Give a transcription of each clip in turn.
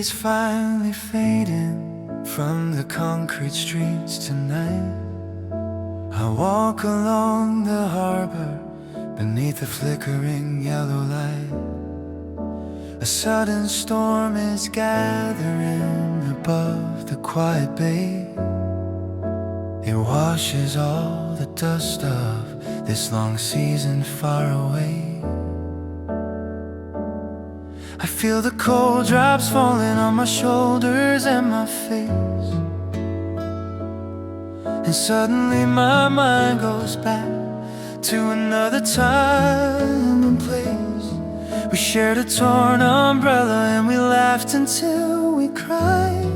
is finally fading from the concrete streets tonight. I walk along the harbor beneath the flickering yellow light. A sudden storm is gathering above the quiet bay. It washes all the dust of this long season far away. I feel the cold drops falling on my shoulders and my face, and suddenly my mind goes back to another time and place. We shared a torn umbrella and we laughed until we cried.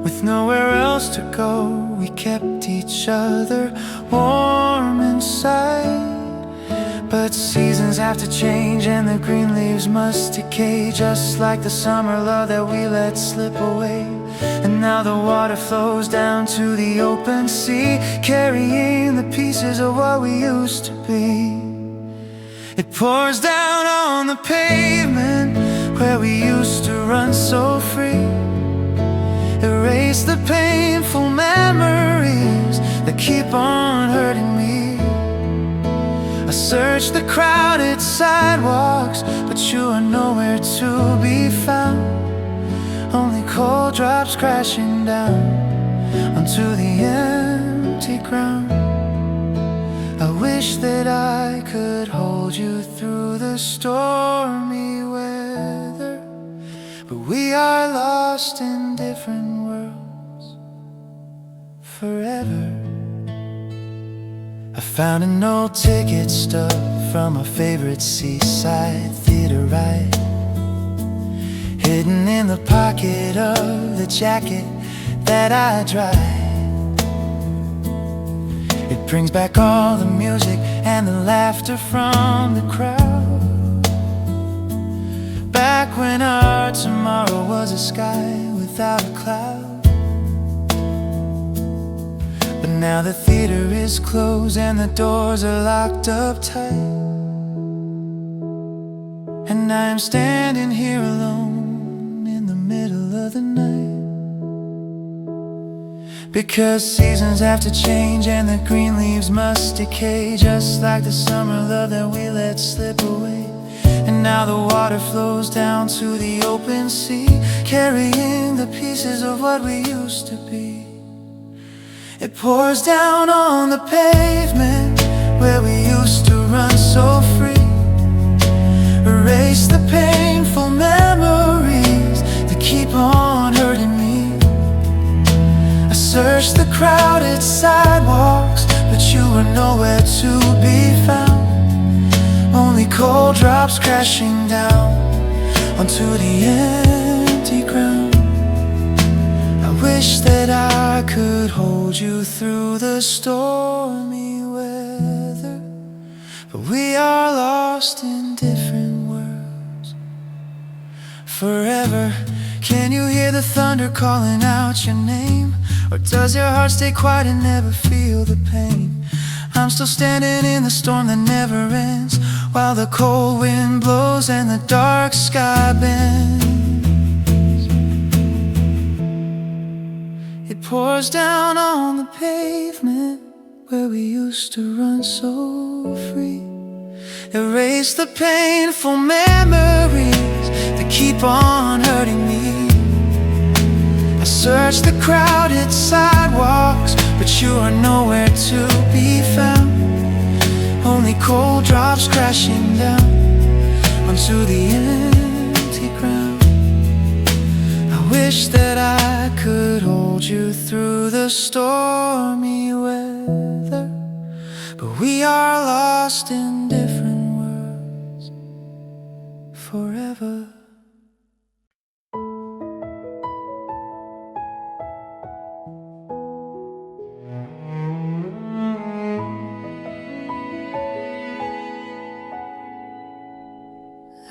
With nowhere else to go, we kept each other warm inside. But seasons have to change and the green leaves must decay, just like the summer love that we let slip away. And now the water flows down to the open sea, carrying the pieces of what we used to be. It pours down on the pavement where we used to run so free. Erase the painful memories that keep on hurting me. I search the crowded sidewalks, but you are nowhere to be found. Only cold drops crashing down onto the empty ground. I wish that I could hold you through the stormy weather, but we are lost in different worlds forever. I found an old ticket stub from a favorite seaside theater ride, hidden in the pocket of the jacket that I dried. It brings back all the music and the laughter from the crowd, back when our tomorrow was a sky without a cloud. But now the theater is closed and the doors are locked up tight, and I am standing here alone in the middle of the night. Because seasons have to change and the green leaves must decay, just like the summer love that we let slip away. And now the water flows down to the open sea, carrying the pieces of what we used to be. It pours down on the pavement where we used to run so free. Erase the painful memories that keep on hurting me. I searched the crowded sidewalks, but you were nowhere to be found. Only cold drops crashing down onto the empty ground. I wish that I could hold you through the stormy weather, but we are lost in different worlds forever. Can you hear the thunder calling out your name? Or does your heart stay quiet and never feel the pain? I'm still standing in the storm that never ends, while the cold wind blows and the dark sky bends. It pours down on the pavement where we used to run so free. Erase the painful memories that keep on hurting me. I search the crowded sidewalks, but you are nowhere to be found. Only cold drops crashing down onto the empty ground. I wish that I could hold you through the stormy weather, but we are lost in different worlds forever.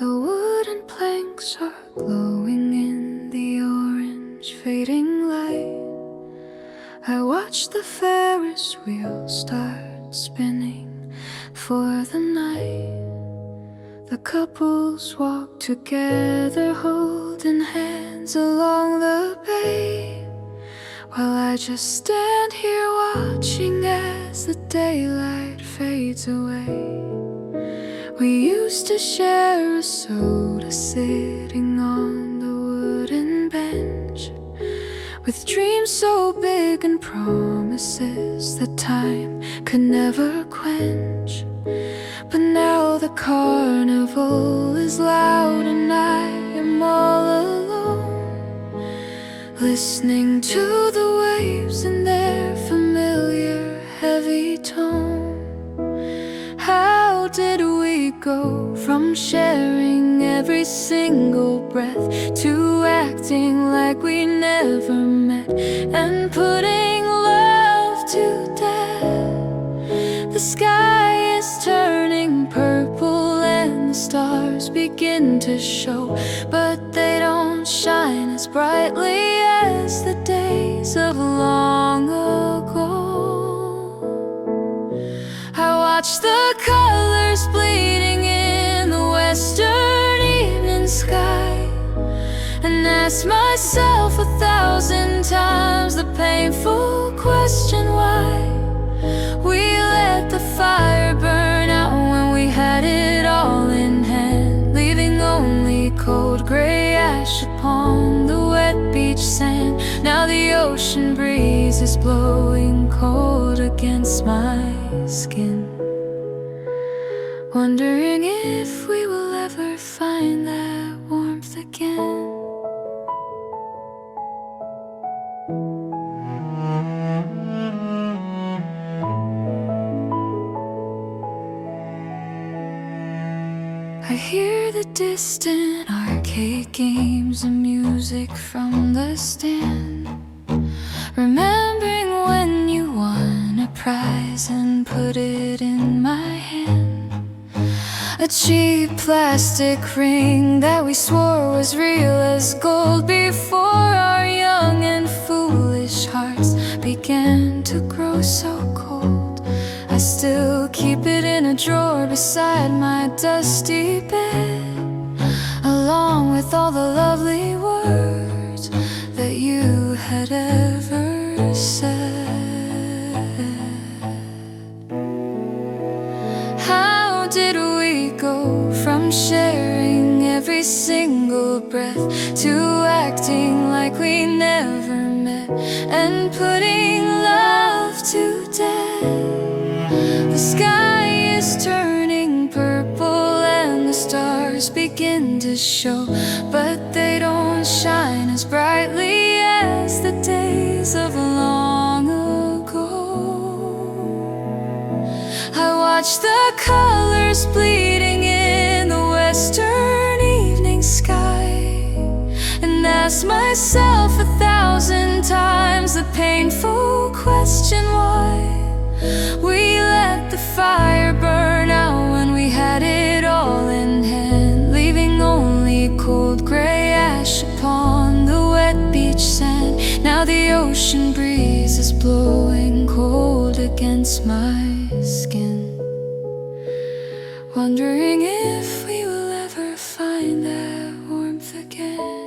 The wooden planks are glowing in the orange fading light. I watch the Ferris wheel start spinning for the night. The couples walk together, holding hands along the bay, while I just stand here watching as the daylight fades away. We used to share a soda sitting on the wooden bench, with dreams so big and promises that time could never quench. But now the carnival is loud and I am all alone, listening to the waves in their familiar heavy tone. How did we go from sharing every single breath to acting like we never met and putting love to death? The sky is turning purple and the stars begin to show, but they don't shine as brightly as the days of long ago. I watch the colors bleeding in the western evening sky and ask myself 1,000 times the painful question why we let the fire burn out when we had it all in hand, leaving only cold gray ash upon the wet beach sand. Now the ocean breeze is blowing cold against my skin, wondering if we will ever find that warmth again. I hear the distant arcade games and music from the stand, remembering when you won a prize and put it in my hand. A cheap plastic ring that we swore was real as gold before our young and foolish hearts began to grow so cold. I still keep it in a drawer beside my dusty bed, along with all the lovely words that you had ever said. How did we go from sharing every single breath to acting like we never met and putting love to death? The sky is turning purple and the stars begin to show, but they don't shine as brightly as the days of long ago. I watch the colors bleeding in the western evening sky and ask myself 1,000 times the painful question why we let the fire burn out when we had it all in hand, leaving only cold gray ash upon the wet beach sand. Now the ocean breeze is blowing cold against my skin, wondering if we will ever find that warmth again.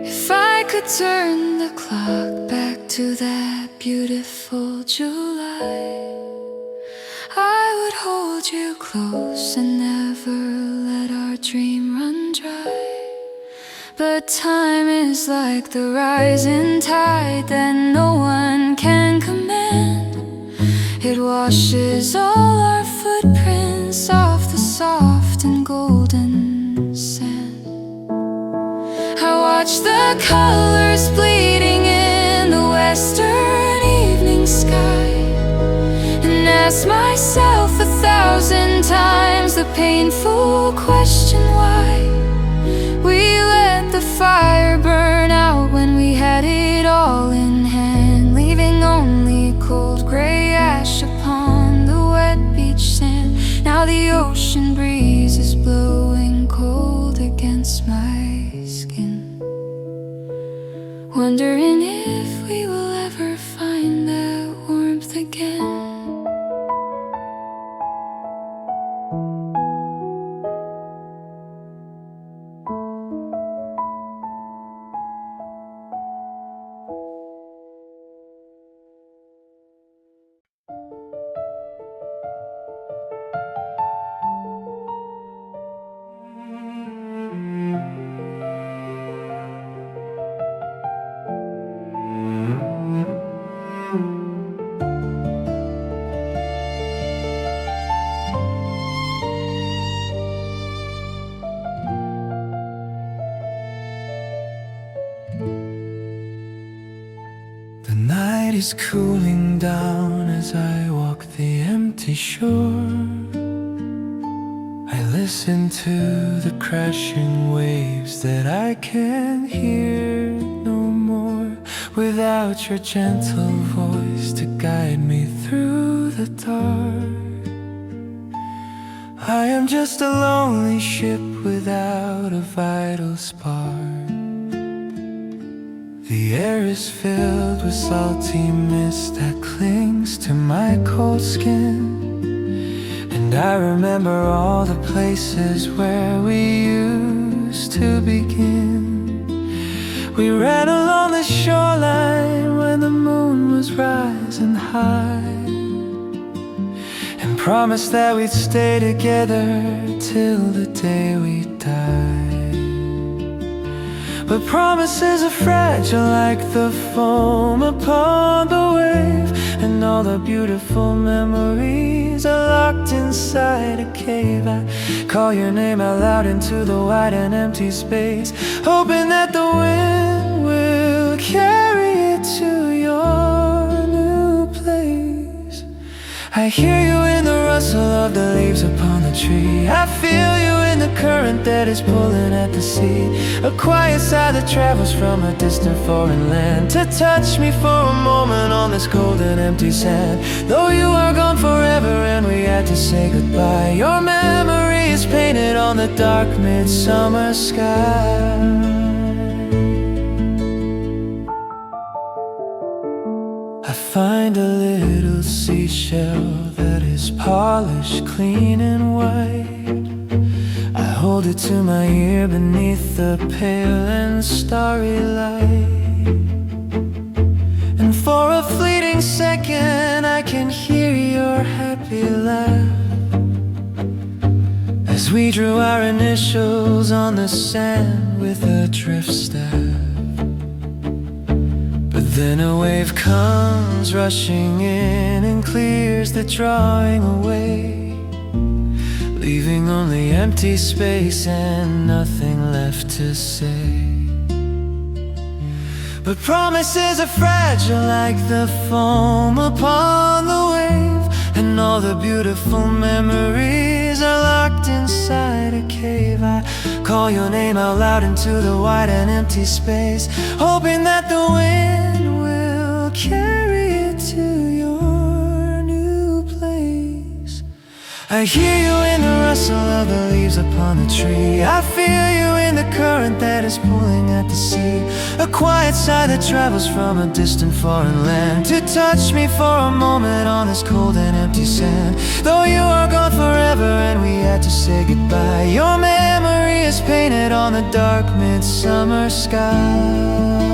If I could turn the clock back to that beautiful July, I would hold you close and never let our dream run dry. But time is like the rising tide that no one can command. It washes all our footprints off the soft and golden sand. I watch the colors bleeding in the western evening sky and ask myself 1,000 times the painful question why we let the fire burn out when we had it all in hand, leaving only cold gray ash upon the wet beach sand. Now the ocean breeze is blowing cold against my skin, wondering if we will ever find that warmth again. is cooling down as I walk the empty shore. I listen to the crashing waves that I can't hear no more. Without your gentle voice to guide me through the dark, I am just a lonely ship without a vital spark. The air is filled with salty mist that clings to my cold skin, and I remember all the places where we used to begin. We ran along the shoreline when the moon was rising high, and promised that we'd stay together till the day we died. But promises are fragile like the foam upon the wave, and all the beautiful memories are locked inside a cave. I call your name out loud into the wide and empty space, hoping that the wind will carry it to your new place. I hear you in the rustle of the leaves upon the tree. I feel you in the current that is pulling at the sea. A quiet sigh that travels from a distant foreign land to touch me for a moment on this cold and empty sand. Though you are gone forever and we had to say goodbye, your memory is painted on the dark midsummer sky. I find a little seashell that is polished, clean and white. I hold it to my ear beneath the pale and starry light, and for a fleeting second I can hear your happy laugh as we drew our initials on the sand with a drift staff. But then a wave comes rushing in and clears the drawing away, leaving only empty space and nothing left to say. But promises are fragile like the foam upon the wave, and all the beautiful memories are locked inside a cave. I call your name out loud into the wide and empty space, hoping that the wind will carry it to your new place. I hear you in the rustle of the leaves upon the tree. I feel you in the current that is pulling at the sea. A quiet sigh that travels from a distant foreign land to touch me for a moment on this cold and empty sand. Though you are gone forever and we had to say goodbye, your memory is painted on the dark midsummer sky.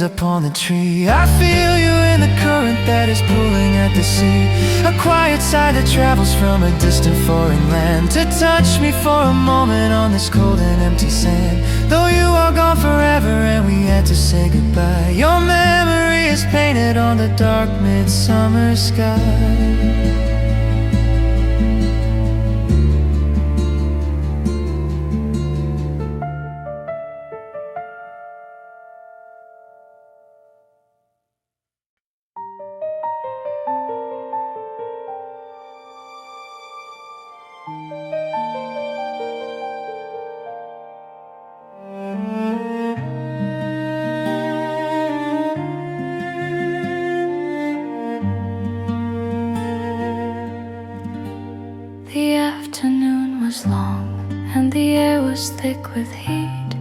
Upon the tree, I feel you in the current that is pulling at the sea. A quiet sigh that travels from a distant foreign land to touch me for a moment on this cold and empty sand. Though you are gone forever and we had to say goodbye, your memory is painted on the dark midsummer sky. The afternoon was long and the air was thick with heat.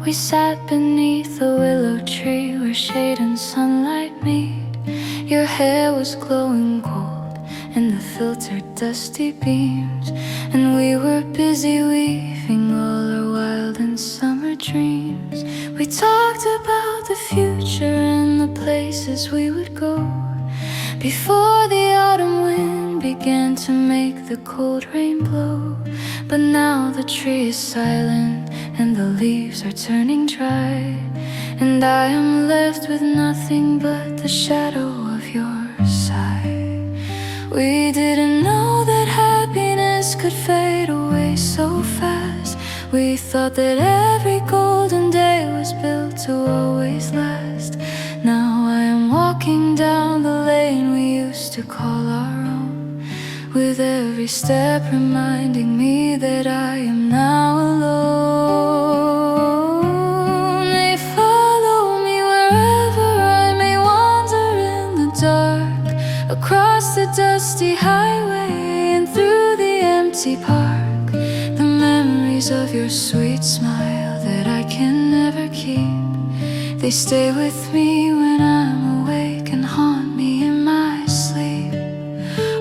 We sat beneath a willow tree where shade and sunlight meet. Your hair was glowing gold in the filtered dusty beams, and we were busy weaving all our wild and summer dreams. We talked about the future and the places we would go before the autumn wind began to make the cold rain blow. But now the tree is silent and the leaves are turning dry, and I am left with nothing but the shadow of your sigh. We didn't know that happiness could fade away so fast. We thought that every golden day was built to always last. Now I am walking down the lane we used to call our own, with every step reminding me that I am now alone. They follow me wherever I may wander in the dark, across the dusty highway and through the empty park. The memories of your sweet smile that I can never keep, they stay with me when I'm awake and haunt me in my sleep.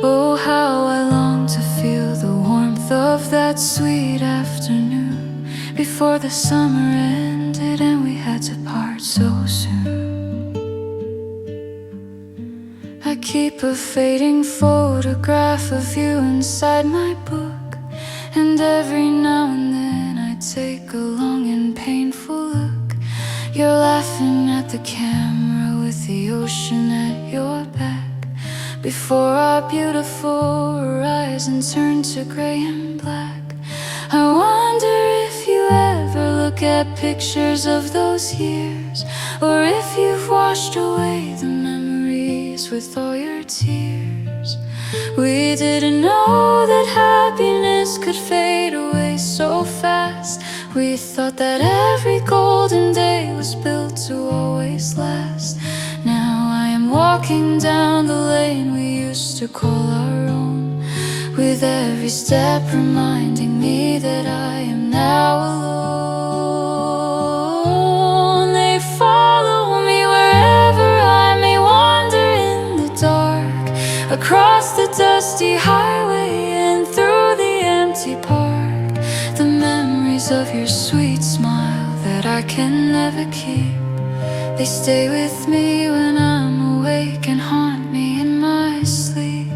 Oh, how I long to feel the warmth of that sweet afternoon, before the summer ended and we had to part so soon. I keep a fading photograph of you inside my book, and every now and then I take a long and painful look. You're laughing at the camera with the ocean at your back, before our beautiful horizon turned to gray and black. I wonder if you ever look at pictures of those years, or if you've washed away the memories with all your tears. We didn't know that happiness could fade away so fast. We thought that every golden day was built to always last. Now I am walking down the lane we used to call our own, with every step reminding me that I am now alone. They follow me wherever I may wander in the dark, across the dusty highway and through the empty park. The memories of your sweet smile that I can never keep, they stay with me when I'm awake and haunt me in my sleep.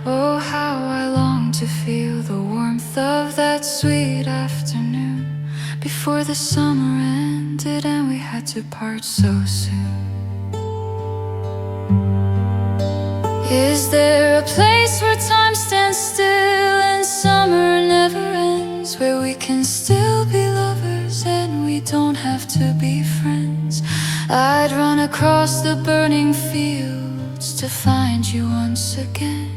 Oh, how I long to feel the warmth of that sweet afternoon, before the summer ended and we had to part so soon. Is there a place where time stands still and summer never ends, where we can still be lovers and we don't have to be friends? I'd run across the burning fields to find you once again,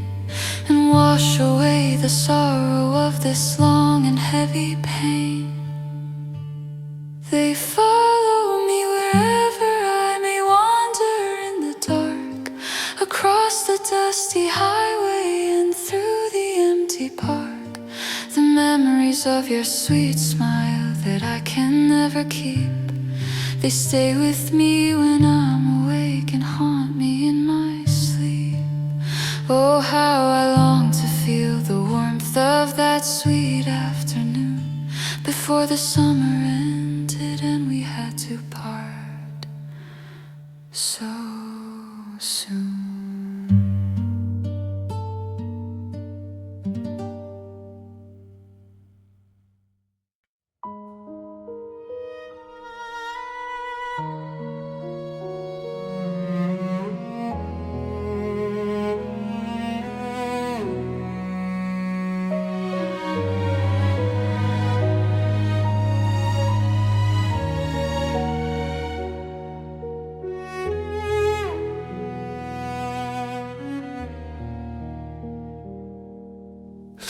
and wash away the sorrow of this long and heavy pain. They follow me wherever I may wander in the dark, across the dusty highway and through the empty park. The memories of your sweet smile that I can never keep, they stay with me when I'm awake and haunt me in my sleep. Oh, how I long to feel the warmth of that sweet afternoon, before the summer ended and we had to part so soon.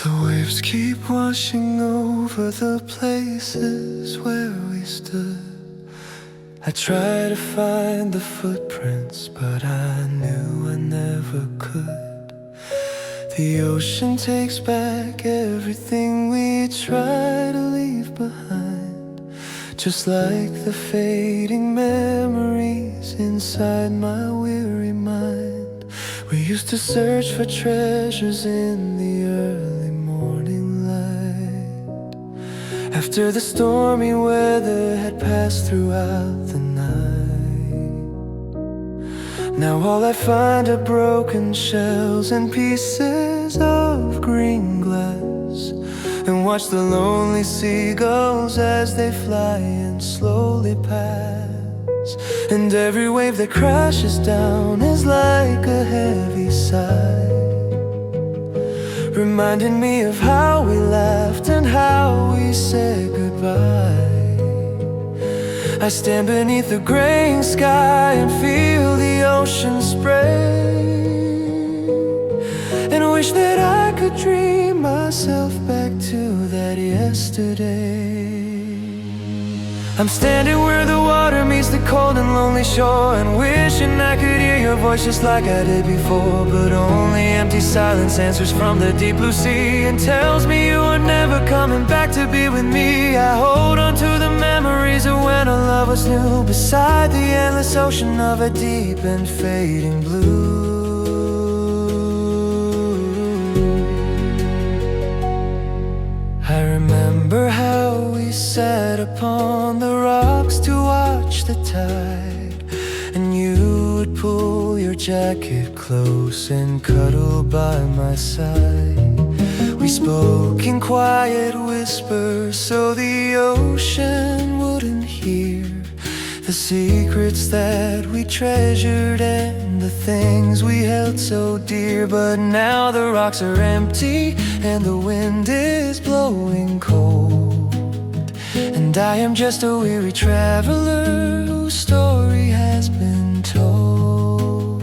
The waves keep washing over the places where we stood. I tried to find the footprints, but I knew I never could. The ocean takes back everything we try to leave behind, just like the fading memories inside my weary mind. We used to search for treasures in the early morning after the stormy weather had passed throughout the night. Now all I find are broken shells and pieces of green glass, and watch the lonely seagulls as they fly and slowly pass. And every wave that crashes down is like a heavy sigh, reminding me of how we laughed and how we said goodbye. I stand beneath the graying sky and feel the ocean spray, and wish that I could dream myself back to that yesterday. I'm standing where the water meets the cold and lonely shore, and wishing I could hear your voice just like I did before. But only empty silence answers from the deep blue sea and tells me you are never coming back to be with me. I hold on to the memories of when our love was new, beside the endless ocean of a deep and fading blue. I remember how we sat upon the rocks to watch the tide, and you would pull your jacket close and cuddle by my side. We spoke in quiet whispers so the ocean wouldn't hear the secrets that we treasured and the things we held so dear. But now the rocks are empty and the wind is blowing cold, and I am just a weary traveler whose story has been told.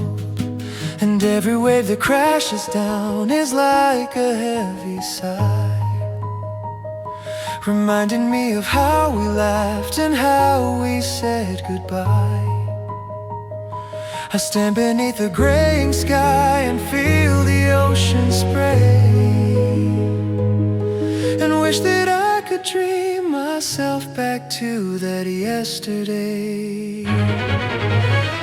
And every wave that crashes down is like a heavy sigh, reminding me of how we laughed and how we said goodbye. I stand beneath the graying sky and feel the ocean spray, and wish that I could dream myself back to that yesterday.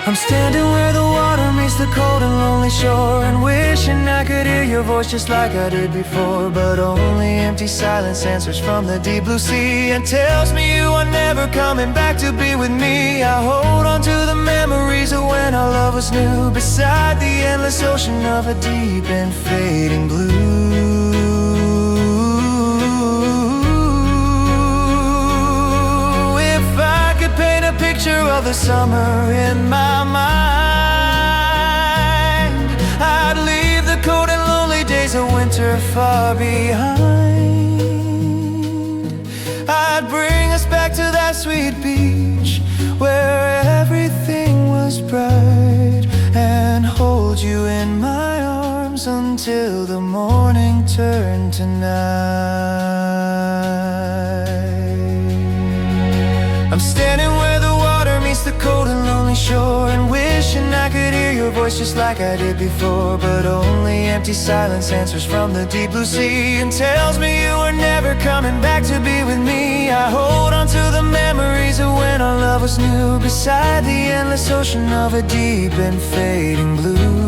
I'm standing where the water meets the cold and lonely shore, and wishing I could hear your voice just like I did before. But only empty silence answers from the deep blue sea and tells me you are never coming back to be with me. I hold on to the memories of when our love was new, beside the endless ocean of a deep and fading blue. If I could paint a picture of the summer in my mind, I'd leave the cold and lonely days of winter far behind. I'd bring us back to that sweet beach where everything was bright, and hold you in my arms until the morning turned to night. I'm standing where the water meets the cold and lonely shore, and wishing I could hear your voice just like I did before. But only empty silence answers from the deep blue sea and tells me you are never coming back to be with me. I hold on to the memories of when our love was new, beside the endless ocean of a deep and fading blue.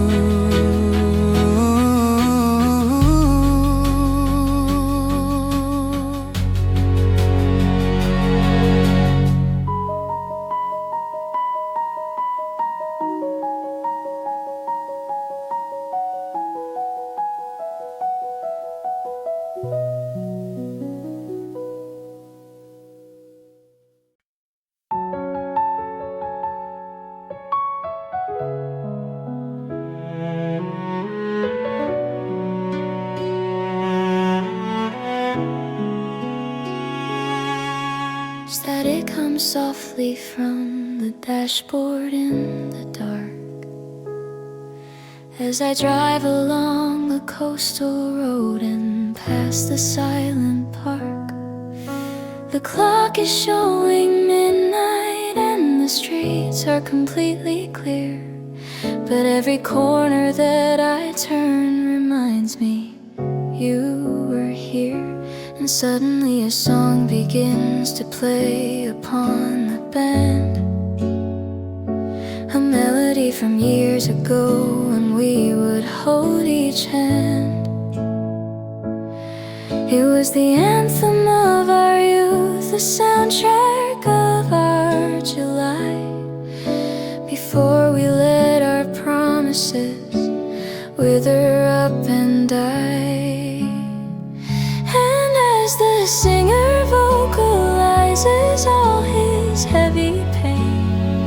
Static comes softly from the dashboard in the dark as I drive along the coastal road and past the silent park. The clock is showing midnight and the streets are completely clear, but every corner that I turn reminds me you were here. And suddenly a song begins to play upon the band, a melody from years ago when we would hold each hand. It was the anthem of our youth, soundtrack of our July. Before we let our promises wither up and die. And as the singer vocalizes all his heavy pain,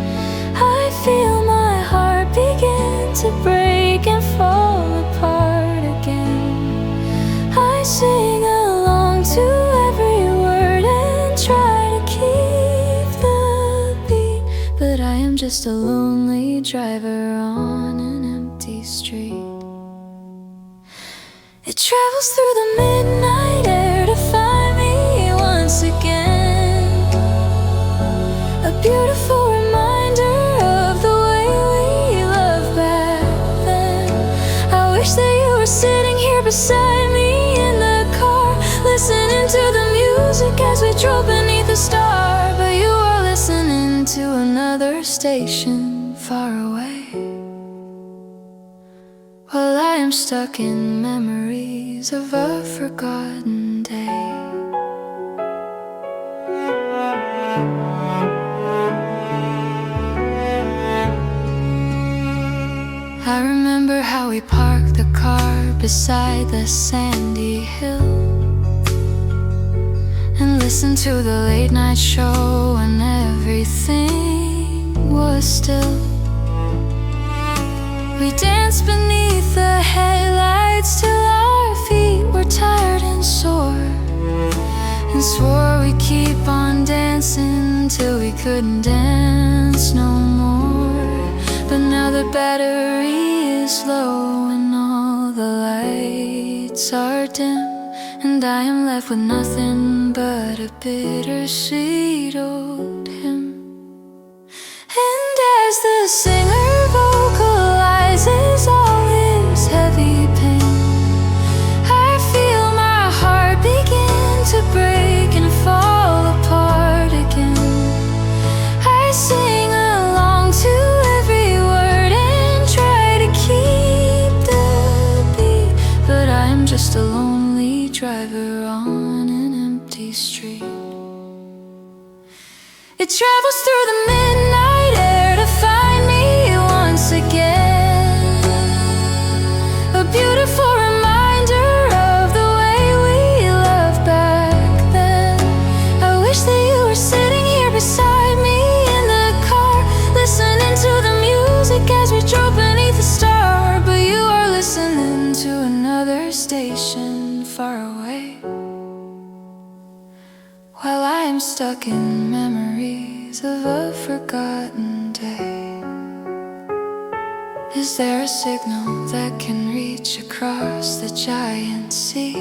I feel my heart begin to break and fall apart again. I sing along to every word and try to keep the beat, but I am just a lonely driver on an empty street. It travels through the midnight air to find me once again. A beautiful reminder of the way we loved back then. I wish that you were sitting here beside me in the car, listening to the music as we drove beneath the star. But you are listening to another station far away, while I am stuck in memories of a forgotten day. I remember how we parked the car beside the sandy hill and listened to the late night show when everything was still. We danced beneath the headlights till our feet were tired and sore, and swore we'd keep on dancing till we couldn't dance no more. But now the battery is low and all the lights are dim, and I am left with nothing but a bittersweet old hymn. And as the singer vocalizes all his heavy pain, I feel my heart begin to break and fall apart again. I sing along to every word and try to keep the beat, but I'm just a lonely driver on an empty street. It travels through the midnight air to find me once again. A beautiful reminder of the way we loved back then. I wish that you were sitting here beside me in the car, listening to the music as we drove beneath the star. But you are listening to another station far away, while I am stuck in memories of a forgotten day. Is there a signal that can reach across the giant sea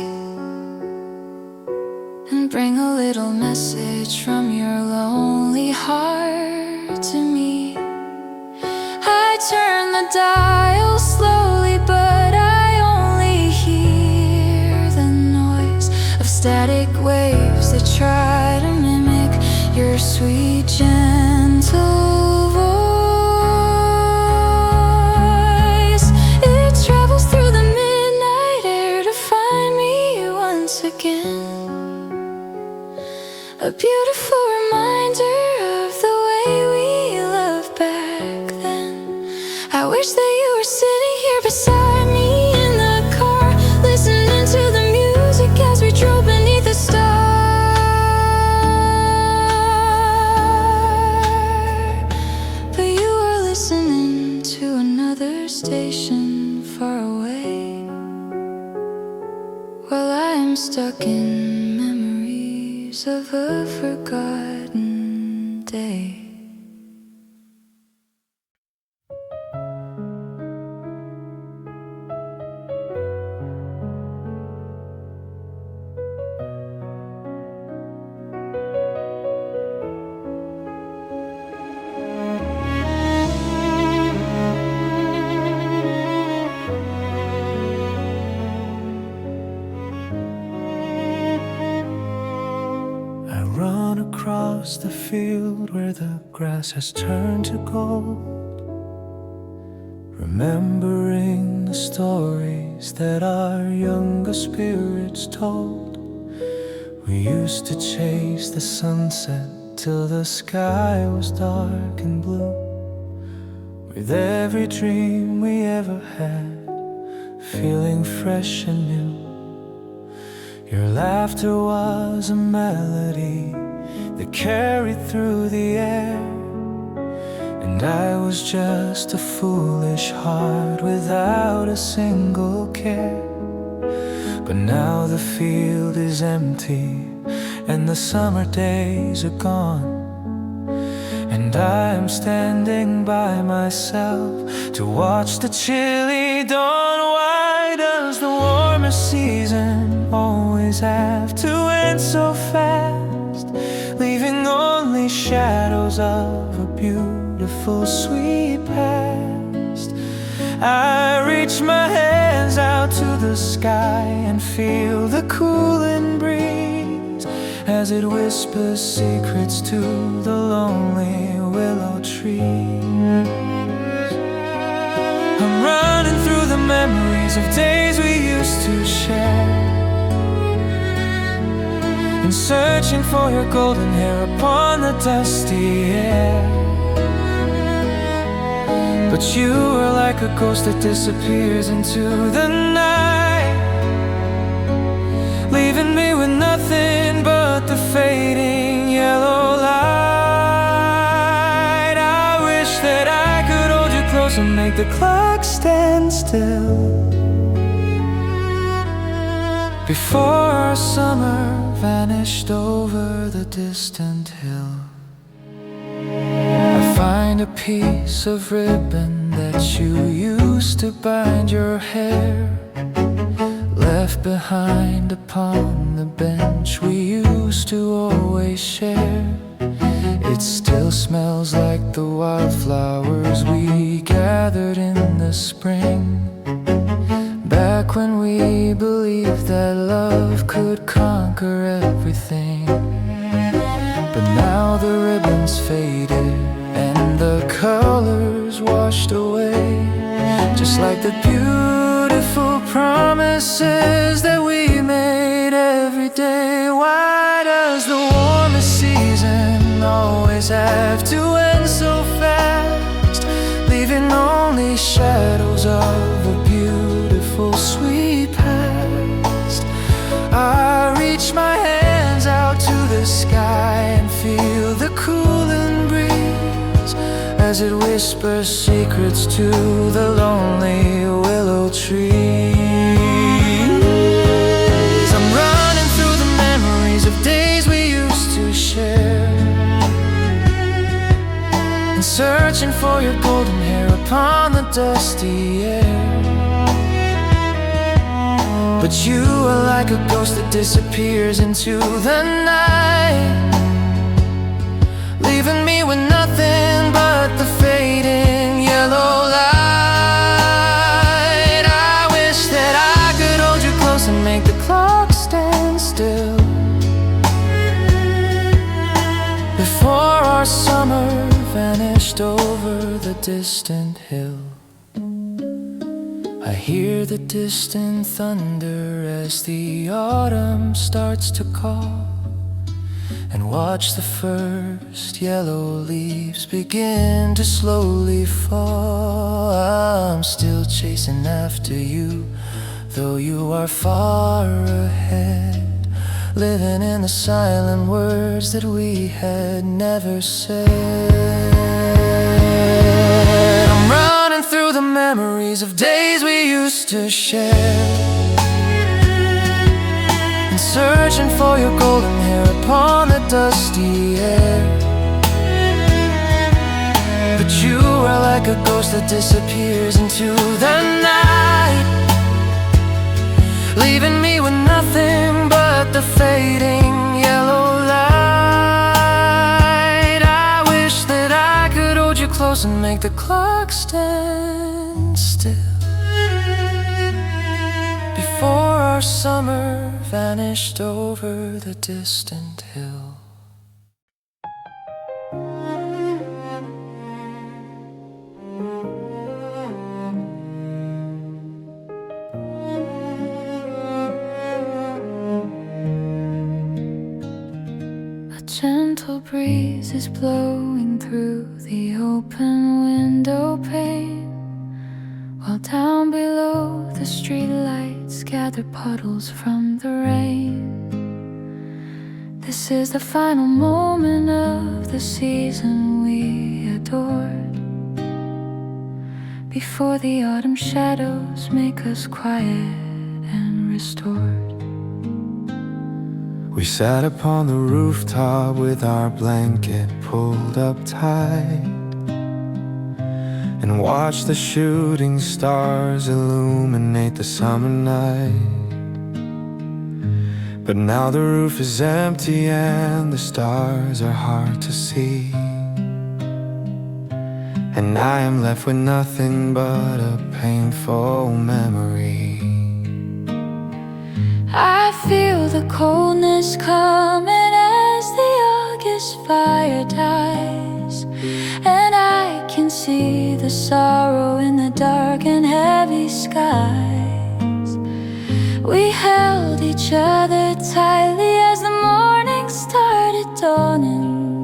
and bring a little message from your lonely heart to me? I turn the dial slowly, but I only hear the noise of static waves that try to mimic your sweet, gentle voice. It travels through the midnight air to find me once again. A beautiful reminder of the way we loved back then. I wish that you were sitting here beside me in the car, listening to the music as we drove beneath the stars. Station far away, while I am stuck in memories of a forgotten day. Across the field where the grass has turned to gold, remembering the stories that our younger spirits told We used to chase the sunset till the sky was dark and blue. With every dream we ever had, feeling fresh and new. Your laughter was a melody that carried through the air, and I was just a foolish heart without a single care. But now the field is empty and the summer days are gone, and I am standing by myself to watch the chilly dawn. Why does the warmest season always have to end so fast, leaving only shadows of a beautiful sweet past? I reach my hands out to the sky and feel the cooling breeze as it whispers secrets to the lonely willow trees. I'm running through the memories of days we used to share, and searching for your golden hair upon the dusty air. But you are like a ghost that disappears into the night, leaving me with nothing but the fading yellow light. I wish that I could hold you close and make the clock stand still before our summer vanished over the distant hill. Find a piece of ribbon that you used to bind your hair, left behind upon the bench we used to always share. It still smells like the wildflowers we gathered in the spring, back when we believed that love could conquer everything. But now the ribbon's faded and the colors washed away, just like the beautiful promises that we made every day. Why does the warmest season always have to end so fast, leaving only shadows of a beautiful sweet past? I reach my hands out to the sky and feel the cooling breeze as it whispers secrets to the lonely willow trees. I'm running through the memories of days we used to share, and searching for your golden hair upon the dusty air. But you are like a ghost that disappears into the night, leaving me with nothing but the fading yellow light. I wish that I could hold you close and make the clock stand still before our summer vanished over the distant hill. I hear the distant thunder as the autumn starts to call, and watch the first yellow leaves begin to slowly fall. I'm still chasing after you, though you are far ahead, living in the silent words that we had never said. I'm running through the memories of days we used to share, and searching for your golden hair upon the dusty air. But you are like a ghost that disappears into the night, leaving me with nothing but the fading yellow light. I wish that I could hold you close and make the clock stand still before our summer vanished over the distant hill. gentle breeze is blowing through the open window pane, while down below the streetlights gather puddles from the rain. This is the final moment of the season we adored, before the autumn shadows make us quiet and restored. We sat upon the rooftop with our blanket pulled up tight and watched the shooting stars illuminate the summer night. But now the roof is empty and the stars are hard to see, and I am left with nothing but a painful memory. I feel the coldness coming as the August fire dies, and I can see the sorrow in the dark and heavy skies. We held each other tightly as the morning started dawning,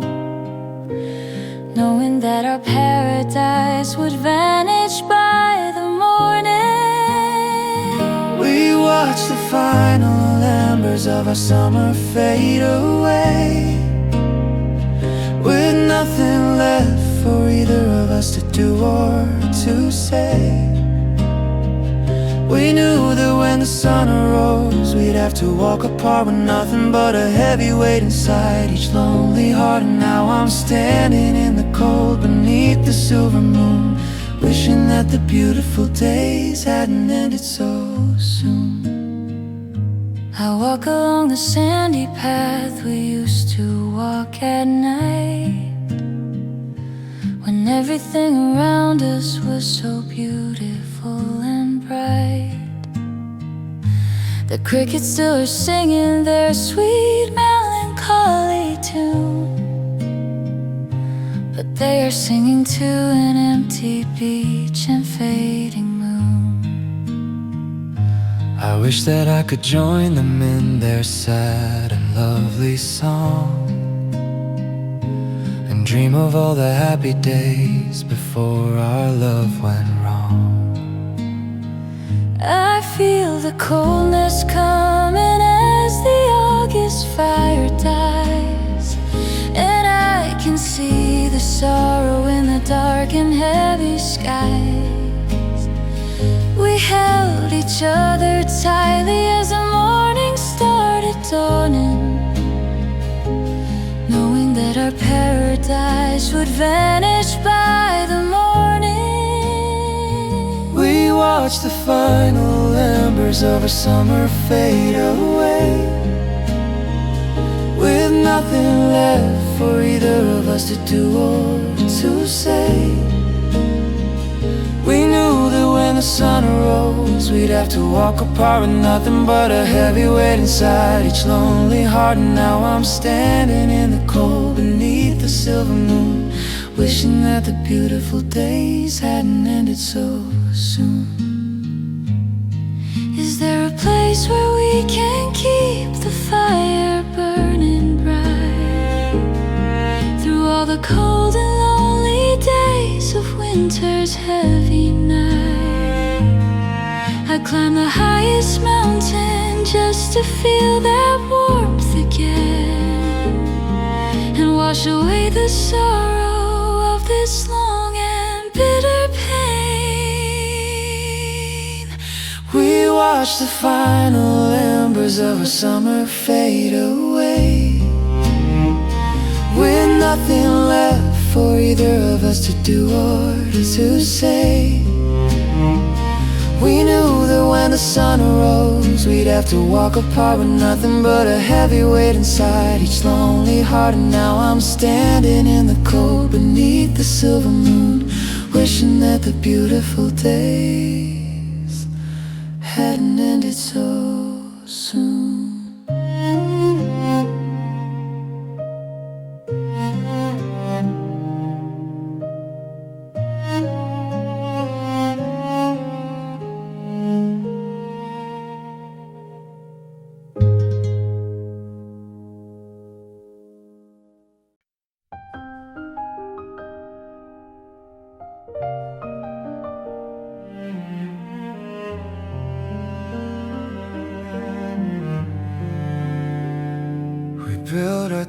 knowing that our paradise would vanish by the morning. We watched the final embers of our summer fade away, with nothing left for either of us to do or to say. We knew that when the sun arose, we'd have to walk apart with nothing but a heavy weight inside each lonely heart. And now I'm standing in the cold beneath the silver moon, wishing that the beautiful days hadn't ended so soon. I walk along the sandy path we used to walk at night, when everything around us was so beautiful and bright. The crickets still are singing their sweet melancholy tune, but they are singing to an empty beach and fading moon. I wish that I could join them in their sad and lovely song, and dream of all the happy days before our love went wrong. I feel the coldness coming as the August fire dies, and I can see the sorrow in the dark and heavy skies. We held each other tightly as the morning started dawning, knowing that our paradise would vanish by the morning. We watched the final embers of our summer fade away, with nothing left for either of us to do or to say. We knew that when the sun arose, we'd have to walk apart with nothing but a heavy weight inside each lonely heart. And now I'm standing in the cold beneath the silver moon, wishing that the beautiful days hadn't ended so soon. Is there a place where we can keep the fire burning bright through all the cold and lonely days of winter's heavy night? I'd climb the highest mountain just to feel that warmth again, and wash away the sorrow of this long and bitter pain. We watched the final embers of our summer fade away, with nothing left for either of us to do or to say. We knew that when the sun arose, we'd have to walk apart with nothing but a heavy weight inside each lonely heart. And now I'm standing in the cold beneath the silver moon, wishing that the beautiful days hadn't ended so soon.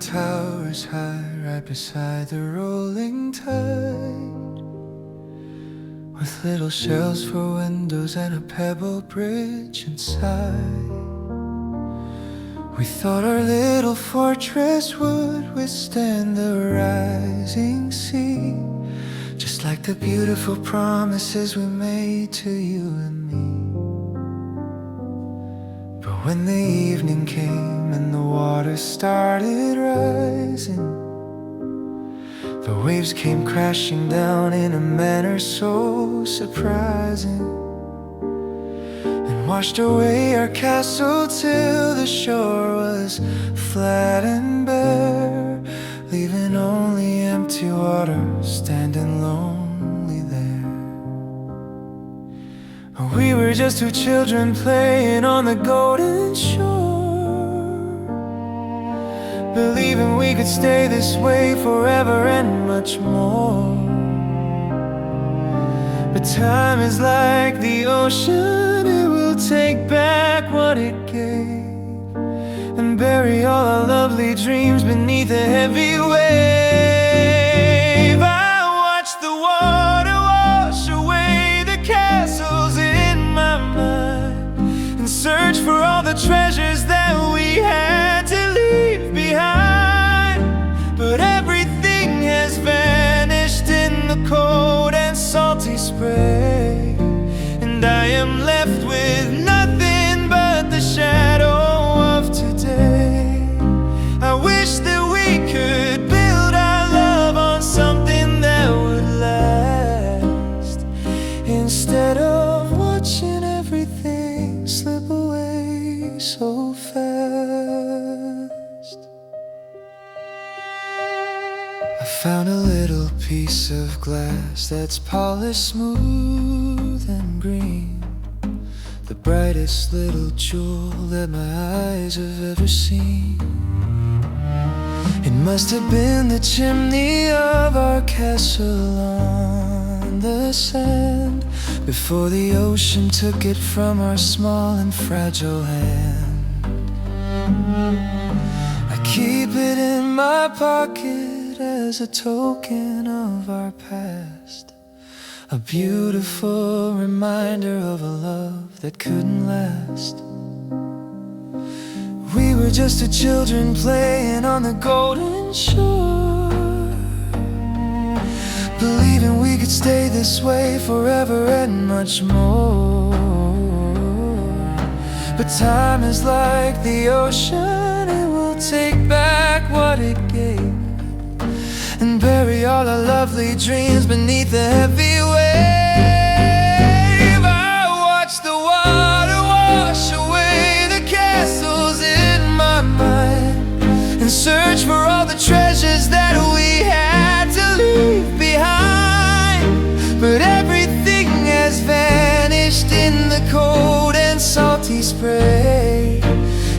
towers high right beside the rolling tide, with little shells for windows and a pebble bridge inside. We thought our little fortress would withstand the rising sea, just like the beautiful promises we made to you and me. But when the evening came and the water started rising, the waves came crashing down in a manner so surprising, and washed away our castle till the shore was flat and bare, leaving only empty water standing lonely there. We were just two children playing on the golden shore, believing we could stay this way forever and much more. But time is like the ocean, it will take back what it gave and bury all our lovely dreams beneath a heavy wave. I watch the water wash away the castles in my mind, and search for all the treasures that we had to leave behind. But everything has vanished in the cold and salty spray, and I am left with nothing but the shadow of today. I wish that we could build our love on something that would last, instead of watching everything slip away so fast. I found a little piece of glass that's polished smooth and green, the brightest little jewel that my eyes have ever seen. It must have been the chimney of our castle on the sand, before the ocean took it from our small and fragile hand. I keep it in my pocket as a token of our past, a beautiful reminder of a love that couldn't last. We were just two children playing on the golden shore, believing we could stay this way forever and much more. But time is like the ocean, it will take back what it gave and bury all our lovely dreams beneath the heavy wave. I watch the water wash away the castles in my mind, and search for all the treasures that we had to leave behind. But everything has vanished in the cold and salty spray,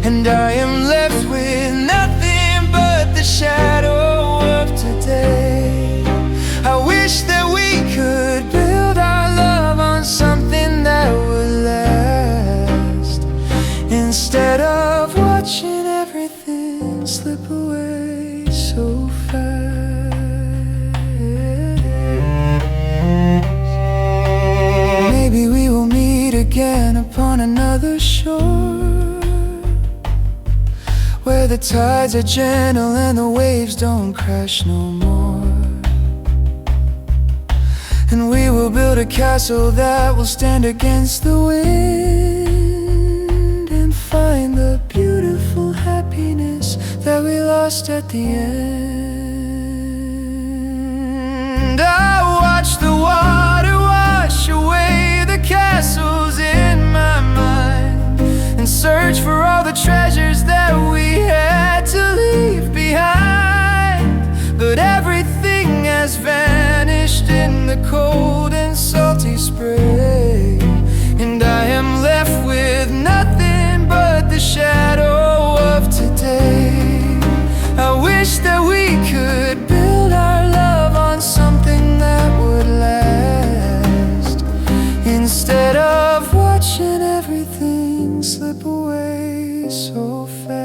and I am left with nothing but the shadow of today. I wish that we could build our love on something that would last, instead of watching everything slip away so fast. Maybe we will meet again upon another shore, where the tides are gentle and the waves don't crash no more. And we will build a castle that will stand against the wind, and find the beautiful happiness that we lost at the end. I watch the water wash away the castles in my mind, and search for all the treasures that we had to leave behind. But everything has vanished in the cold and salty spray, and I am left with nothing but the shadow of today. I wish that we could build our love on something that would last, instead of watching everything slip away so fast.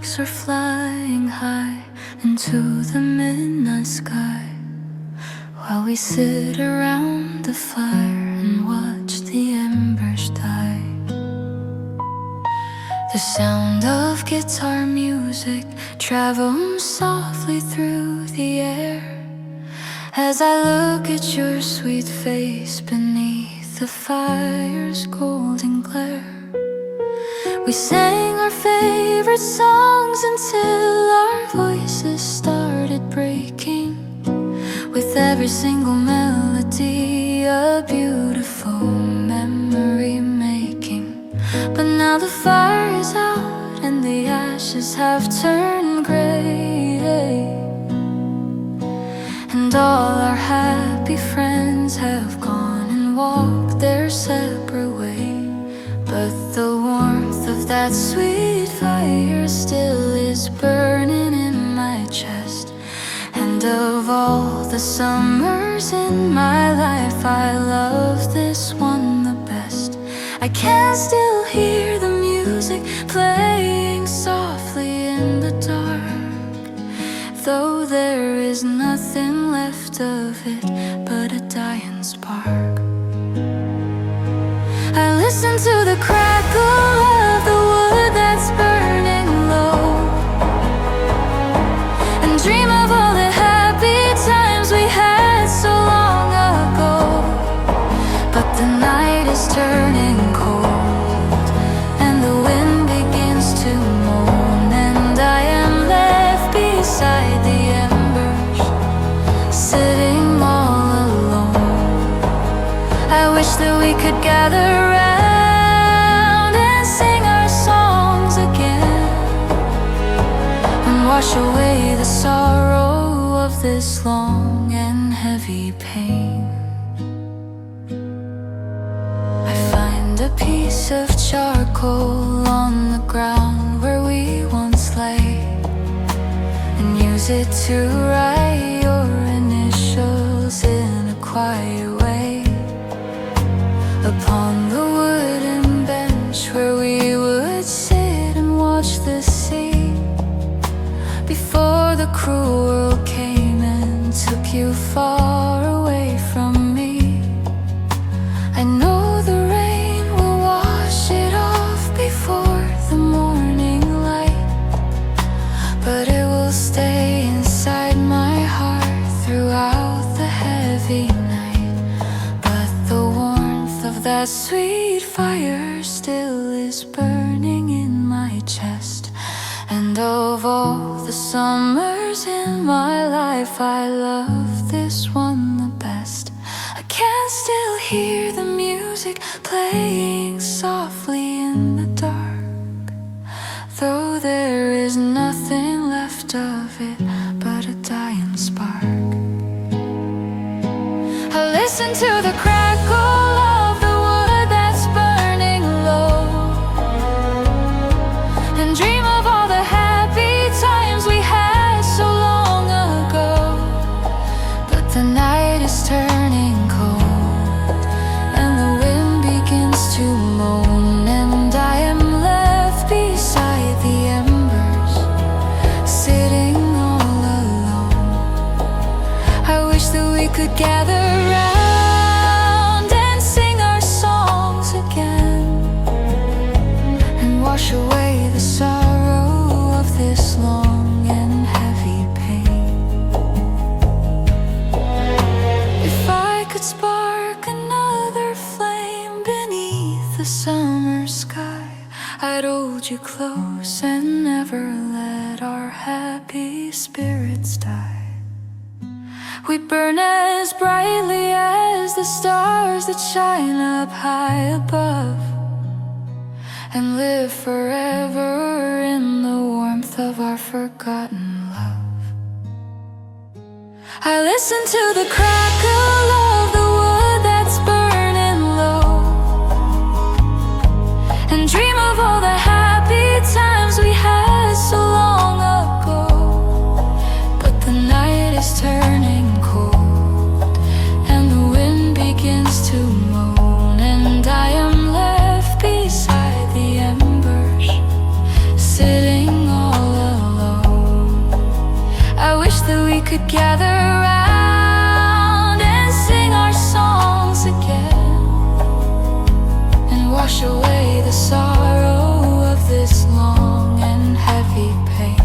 sparks are flying high into the midnight sky, while we sit around the fire and watch the embers die. The sound of guitar music travels softly through the air as I look at your sweet face beneath the fire's golden glare. We sang our favorite songs until our voices started breaking, with every single melody a beautiful memory making. But now the fire is out and the ashes have turned gray, and all our happy friends have gone and walked their separate way. But the warmth of that sweet fire still is burning in my chest. And of all the summers in my life, I love this one the best. I can still hear the music playing softly in the dark, though there is nothing left of it but a dying spark. I listen to the crackle of the wood that's burning low, and dream of all the happy times we had so long ago. But the night is turning cold and the wind begins to moan, and I am left beside the embers, sitting all alone. I wish that we could gather around and sing our songs again, and wash away the sorrow of this long and heavy pain. I find a piece of charcoal on the ground where we once lay, and use it to write your initials in a quiet way upon the wooden bench where we would sit and watch the sea, before the cruel world came and took you far away from me. I know the rain will wash it off before the morning light, but it will stay inside my heart throughout the heavy night. But the warmth of that sweet fire still is burning in my chest. And of all the summers in my life, I love this one the best. I can still hear the music playing softly in the dark, though there is nothing left of it but a dying spark. I listen to the crackle of the wood that's burning low, and dream of all the happy times we had so long ago. But the night is turning cold and the wind begins to moan, and I am left beside the embers, sitting all alone. I wish that we could gather round and sing our songs again, and wash away the sorrow of this long and heavy pain. If I could spark another flame beneath the summer sky, I'd hold you close and never let our happy spirits die. We burn as brightly as the stars that shine up high above, and live forever in the warmth of our forgotten love. I listen to the crackle of the wood that's burning low, and dream of all the happy times we had so long ago. But the night is turning cold and the wind begins to moan, and I am left beside the embers, sitting all could gather round and sing our songs again and wash away the sorrow of this long and heavy pain.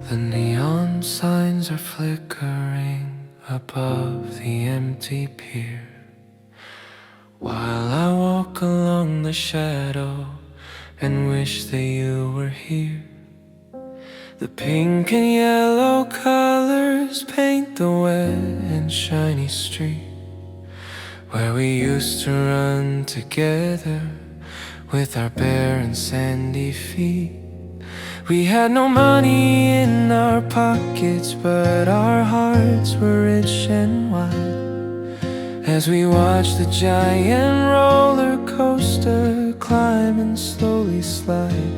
The neon signs are flickering above the empty pier, while I walk along the shadow and wish that you were here. The pink and yellow colors paint the wet and shiny street where we used to run together with our bare and sandy feet. We had no money in our pockets, but our hearts were rich and wide as we watched the giant roller coaster climb and slowly slide.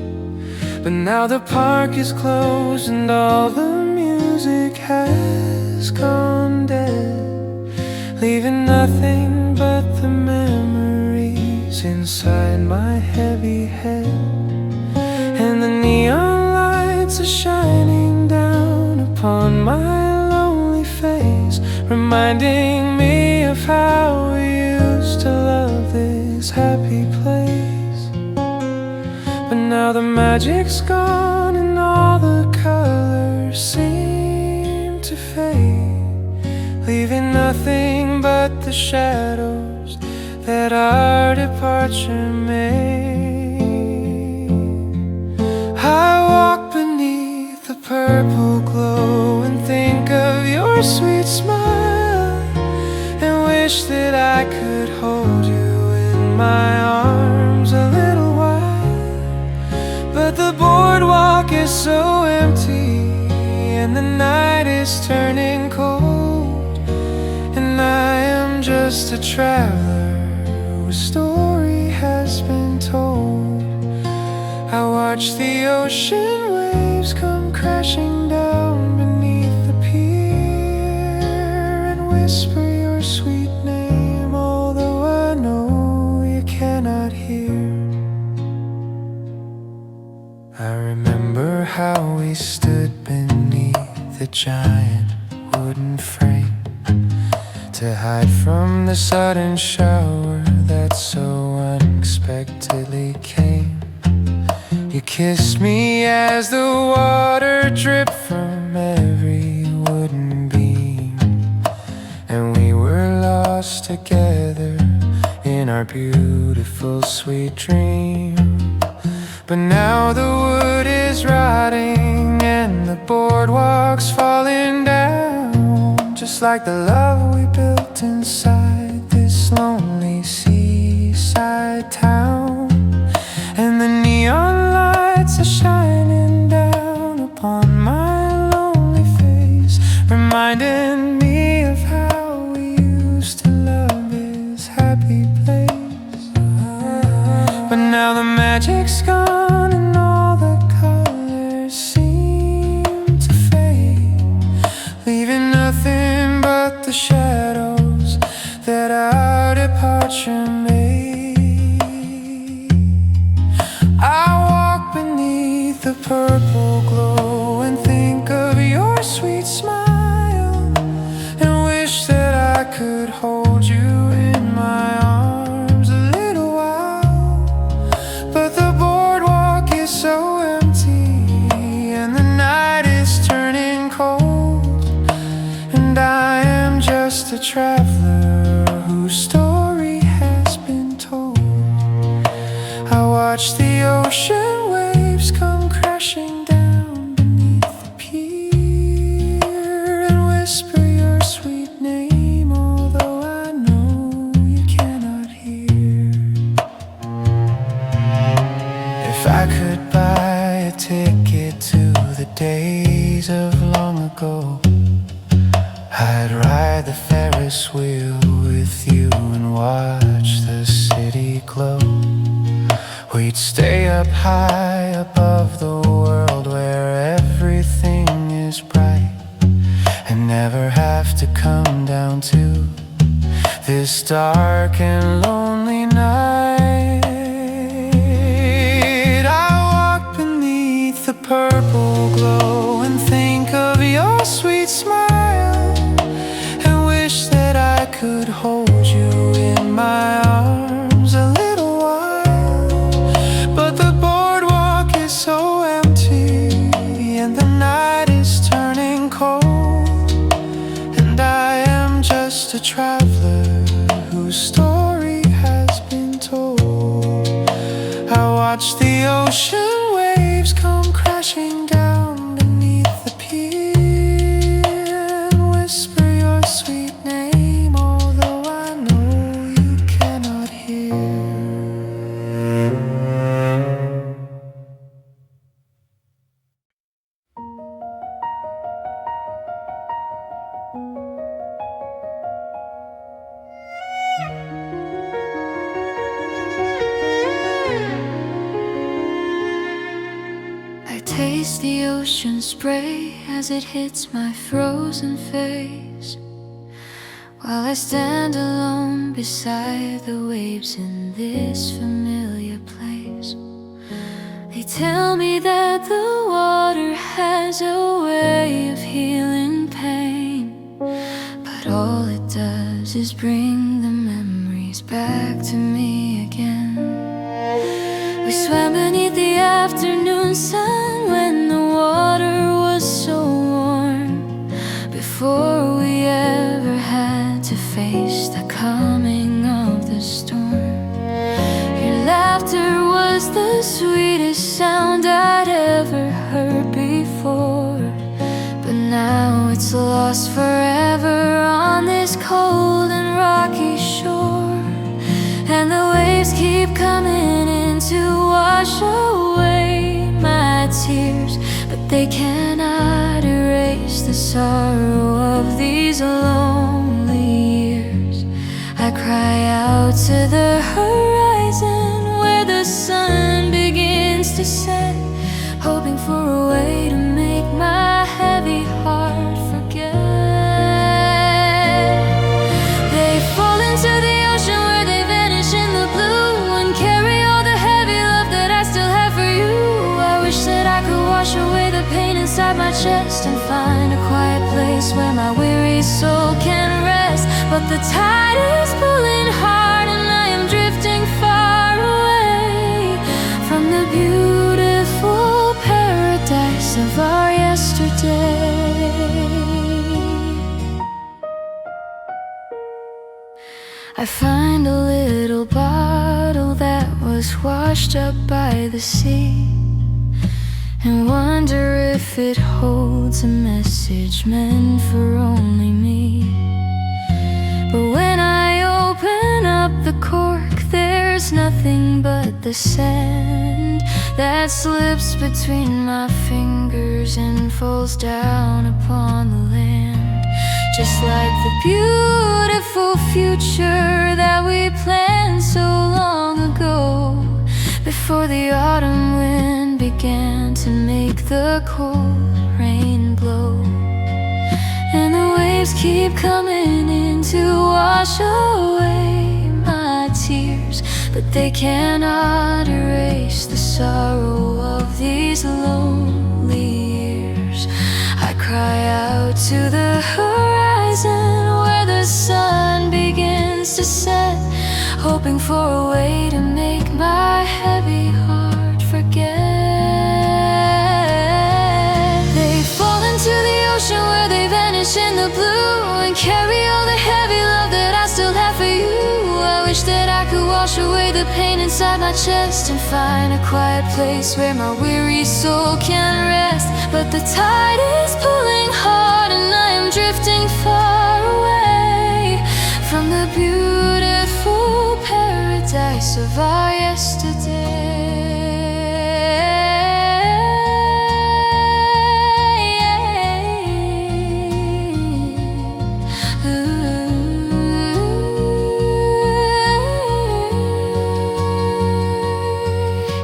But now the park is closed and all the music has gone dead, leaving nothing but the memories inside my heavy head. And the neon lights are shining down upon my lonely face, reminding me of how we used to love this happy place. But now the magic's gone and all the colors seem to fade, leaving nothing but the shadows that our departure made. I walk beneath the purple glow and think of your sweet smile and wish that I could hold you in my arms a little while. But the boardwalk is so empty and the night is turning cold, and I am just a traveler whose story has been told. I watch the ocean waves come crashing down beneath the pier and whisper your sweet name, although I know you cannot hear. I remember how we stood beneath the giant wooden frame to hide from the sudden shower that so unexpectedly came. You kissed me as the water dripped from every wooden beam, and we were lost together in our beautiful sweet dream. But now the wood is rotting and the boardwalk's falling down, just like the love we built inside this lonely seaside town. And the neon lights are shining down upon my lonely face, reminding me of how we used to love this happy place. But now the magic's gone and all the colors seem to fade, leaving nothing but the shadows that our departure made. I walk beneath the purple glow and think of your sweet smile and wish that I could hold you in my arms a little while. But the boardwalk is so empty and the night is turning cold, and I am just a traveler whose story has been told. I watch the ocean waves come crashing down beneath the pier and whisper your sweet name, although I know you cannot hear. If I could buy a ticket to the days of long ago, I'd ride the Ferris wheel with you and watch the city glow. low. We'd stay up high above the world where everything is bright, and never have to come down to this dark and lonely night. I walk beneath the purple glow and think of your sweet smile, and wish that I could hold you in my arms a little while. But the boardwalk is so empty and the night is turning cold, and I am just a traveler whose story has been told. I watch the ocean waves come crashing down beneath the pier and whisper your sweet name, although I know you cannot hear. I taste the ocean spray as it hits my frozen face, while I stand alone beside the waves in this familiar place. They tell me that the water has a way of healing pain, but all it does is bring the memories back to me again. We swam beneath the afternoon sun when the water was so warm, before we ever had to face the coming of the storm. Your laughter was the sweetest sound I'd ever heard before, but now it's lost forever on this cold and rocky shore. And the waves keep coming in to wash away my tears, but they cannot erase the sorrow of these lonely years. I cry out to the horizon where the sun begins to set, hoping for a way to make my heavy heart forget. They fall into the ocean where they vanish in the blue and carry all the heavy love that I still have for you. I wish that I could wash away the pain inside my chest and find a quiet place where my weary soul can rest, but the tide is pulling hard and I am drifting far away from the beautiful paradise of our yesterday. I find a little bottle that was washed up by the sea, and wonder if it holds a message meant for only me. But when I open up the cork, there's nothing but the sand that slips between my fingers and falls down upon the land. Just like the beautiful future that we planned so long ago, before the autumn wind began to make the cold rain blow. And the waves keep coming in to wash away my tears, but they cannot erase the sorrow of these lonely years. I cry out to the horizon where the sun begins to set, hoping for a way to make my heavy heart forget. They fall into the ocean where they vanish in the blue and carry all the heavy love that I still have for you. I wish that I could wash away the pain inside my chest and find a quiet place where my weary soul can rest, but the tide is pulling hard and I am drifting far away from the beautiful paradise of our yesterday.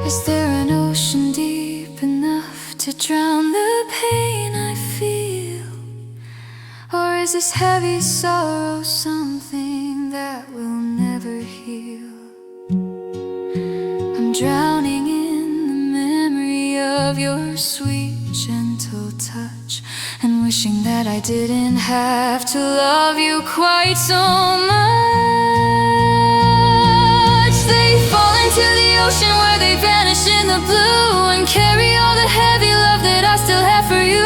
Is there an ocean deep enough to drown the pain I feel? Or is this heavy sorrow something that will never heal? I'm drowning in the memory of your sweet, gentle touch, and wishing that I didn't have to love you quite so much. They fall into the ocean where they vanish in the blue, and carry all the heavy love that I still have for you.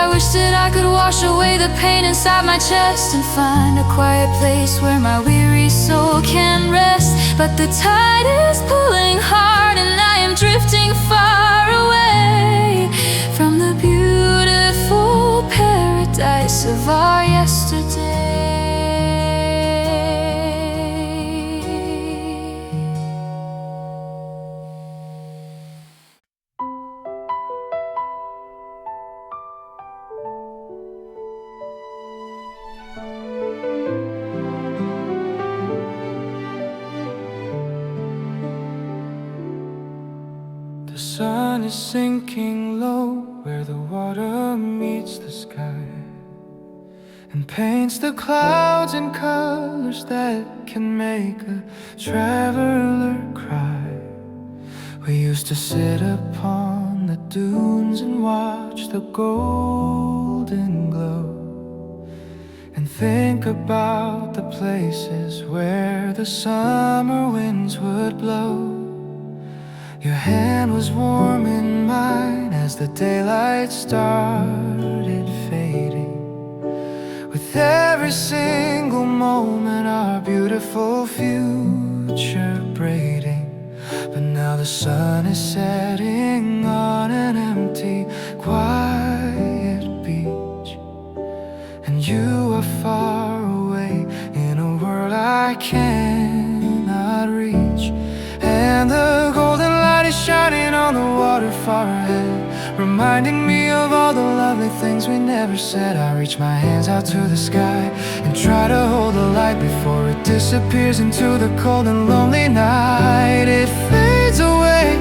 I wish that I could wash away the pain inside my chest and find a quiet place where my weary soul can rest. But the tide is pulling hard and I am drifting far away from the beautiful paradise of our yesterday. The sun is sinking low where the water meets the sky, and paints the clouds in colors that can make a traveler cry. We used to sit upon the dunes and watch the golden glow, and think about the places where the summer winds would blow. Your hand was warm in mine as the daylight started fading. With every single moment our beautiful future braiding. But now the sun is setting on an empty, quiet beach, and you are far away in a world I cannot reach. And the golden light is shining on the water far ahead, reminding me of all the lovely things we never said. I reach my hands out to the sky and try to hold the light before it disappears into the cold and lonely night. It fades away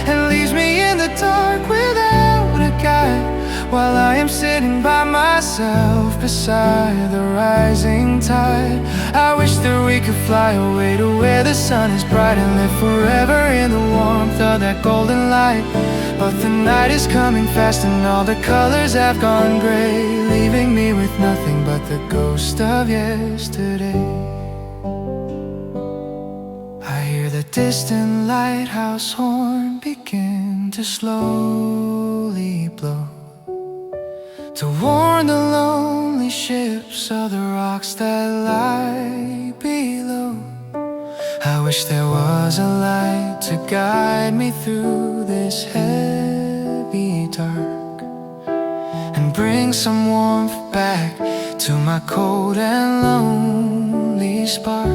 and leaves me in the dark without a guide, while I am sitting by myself beside the rising tide. I wish that we could fly away to where the sun is bright and live forever in the warmth of that golden light. But the night is coming fast and all the colors have gone gray, leaving me with nothing but the ghost of yesterday. I hear the distant lighthouse horn begin to slowly blow, to warn the lonely ships of the rocks that lie below. I wish there was a light to guide me through this heavy dark, and bring some warmth back to my cold and lonely spark.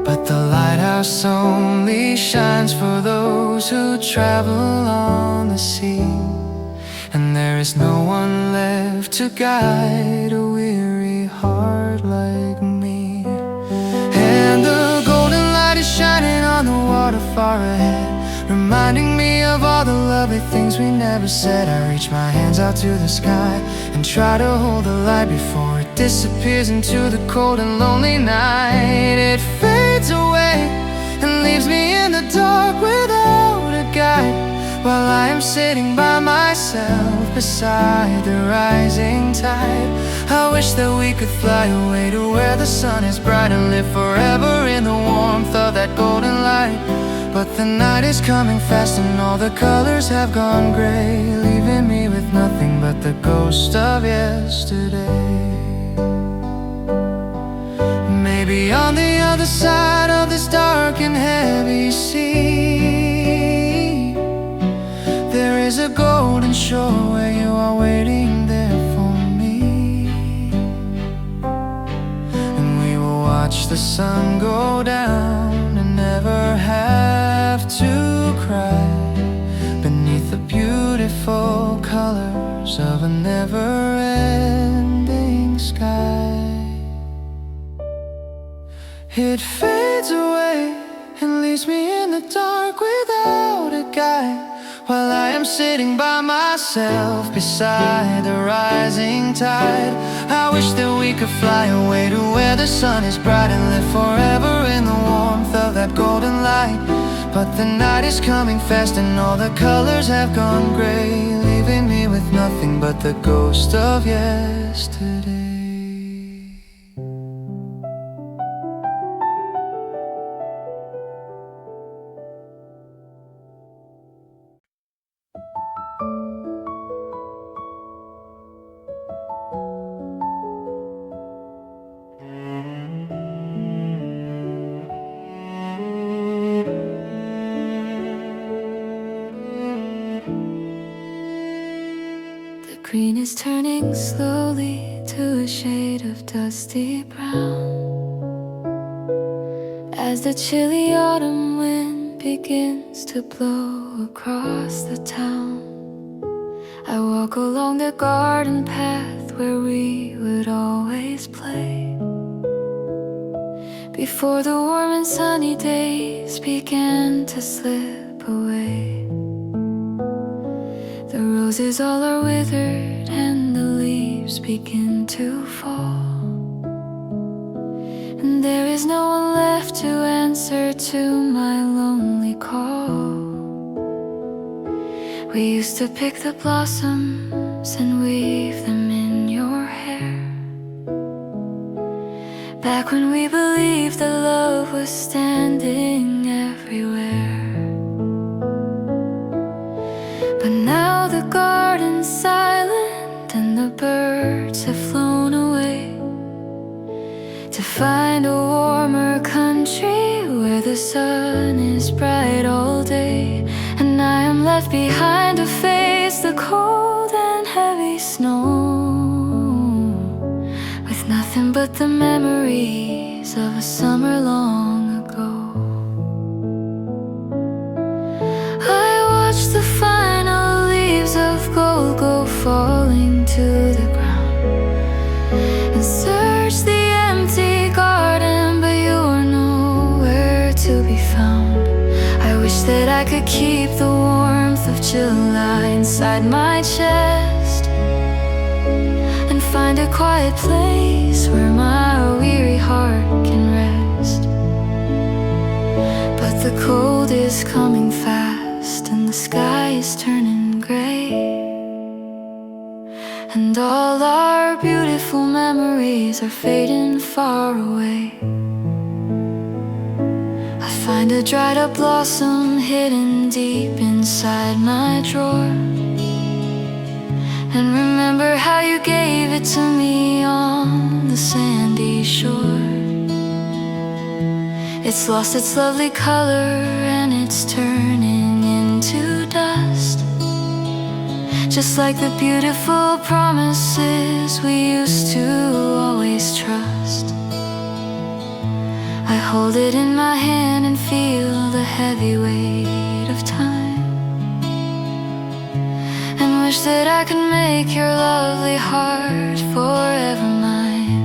But the lighthouse only shines for those who travel on the sea, and there is no one left to guide a weary heart like me. And the golden light is shining on the water far ahead, reminding me of all the lovely things we never said. I reach my hands out to the sky and try to hold the light before it disappears into the cold and lonely night. It fades away and leaves me in the dark without a guide, while I am sitting by myself beside the rising tide. I wish that we could fly away to where the sun is bright and live forever in the warmth of that golden light. But the night is coming fast and all the colors have gone gray, leaving me with nothing but the ghost of yesterday. Maybe on the other side of this dark and heavy sea, there is a golden shore where you are waiting there for me, and we will watch the sun go down and never have to cry beneath the beautiful colors of a never-ending sky. It fades away and leaves me in in the dark without a guide, while I am sitting by myself beside the rising tide. I wish that we could fly away to where the sun is bright and live forever in the warmth of that golden light. But the night is coming fast and all the colors have gone gray, leaving me with nothing but the ghost of yesterday. Green is turning slowly to a shade of dusty brown as the chilly autumn wind begins to blow across the town. I walk along the garden path where we would always play before the warm and sunny days began to slip away. The roses all are withered and the leaves begin to fall, and there is no one left to answer to my lonely call. We used to pick the blossoms and weave them in your hair, back when we believed that love was standing everywhere. But now the garden's silent and the birds have flown away to find a warmer country where the sun is bright all day. And I am left behind to face the cold and heavy snow, with nothing but the memories of a summer long ago. I watched the final leaves of gold go falling to the ground and searched the empty garden, but you were nowhere to be found. I wish that I could keep the warmth of July inside my chest and find a quiet place where my weary heart can rest. But the cold is coming fast and the sky is turning gray, and all our beautiful memories are fading far away. I find a dried up blossom hidden deep inside my drawer, and remember how you gave it to me on the sandy shore. It's lost its lovely color and it's turning into dust, just like the beautiful promises we used to always trust. I hold it in my hand and feel the heavy weight of time, and wish that I could make your lovely heart forever mine.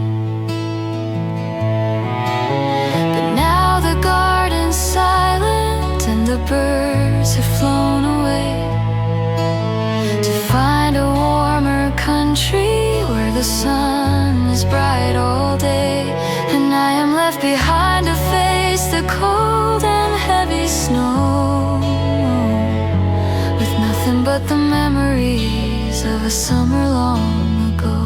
But now the garden's silent and the birds have flown away to find a warmer country where the sun is bright all day. And I am left behind to face the cold and heavy snow, with nothing but the memories of a summer long ago.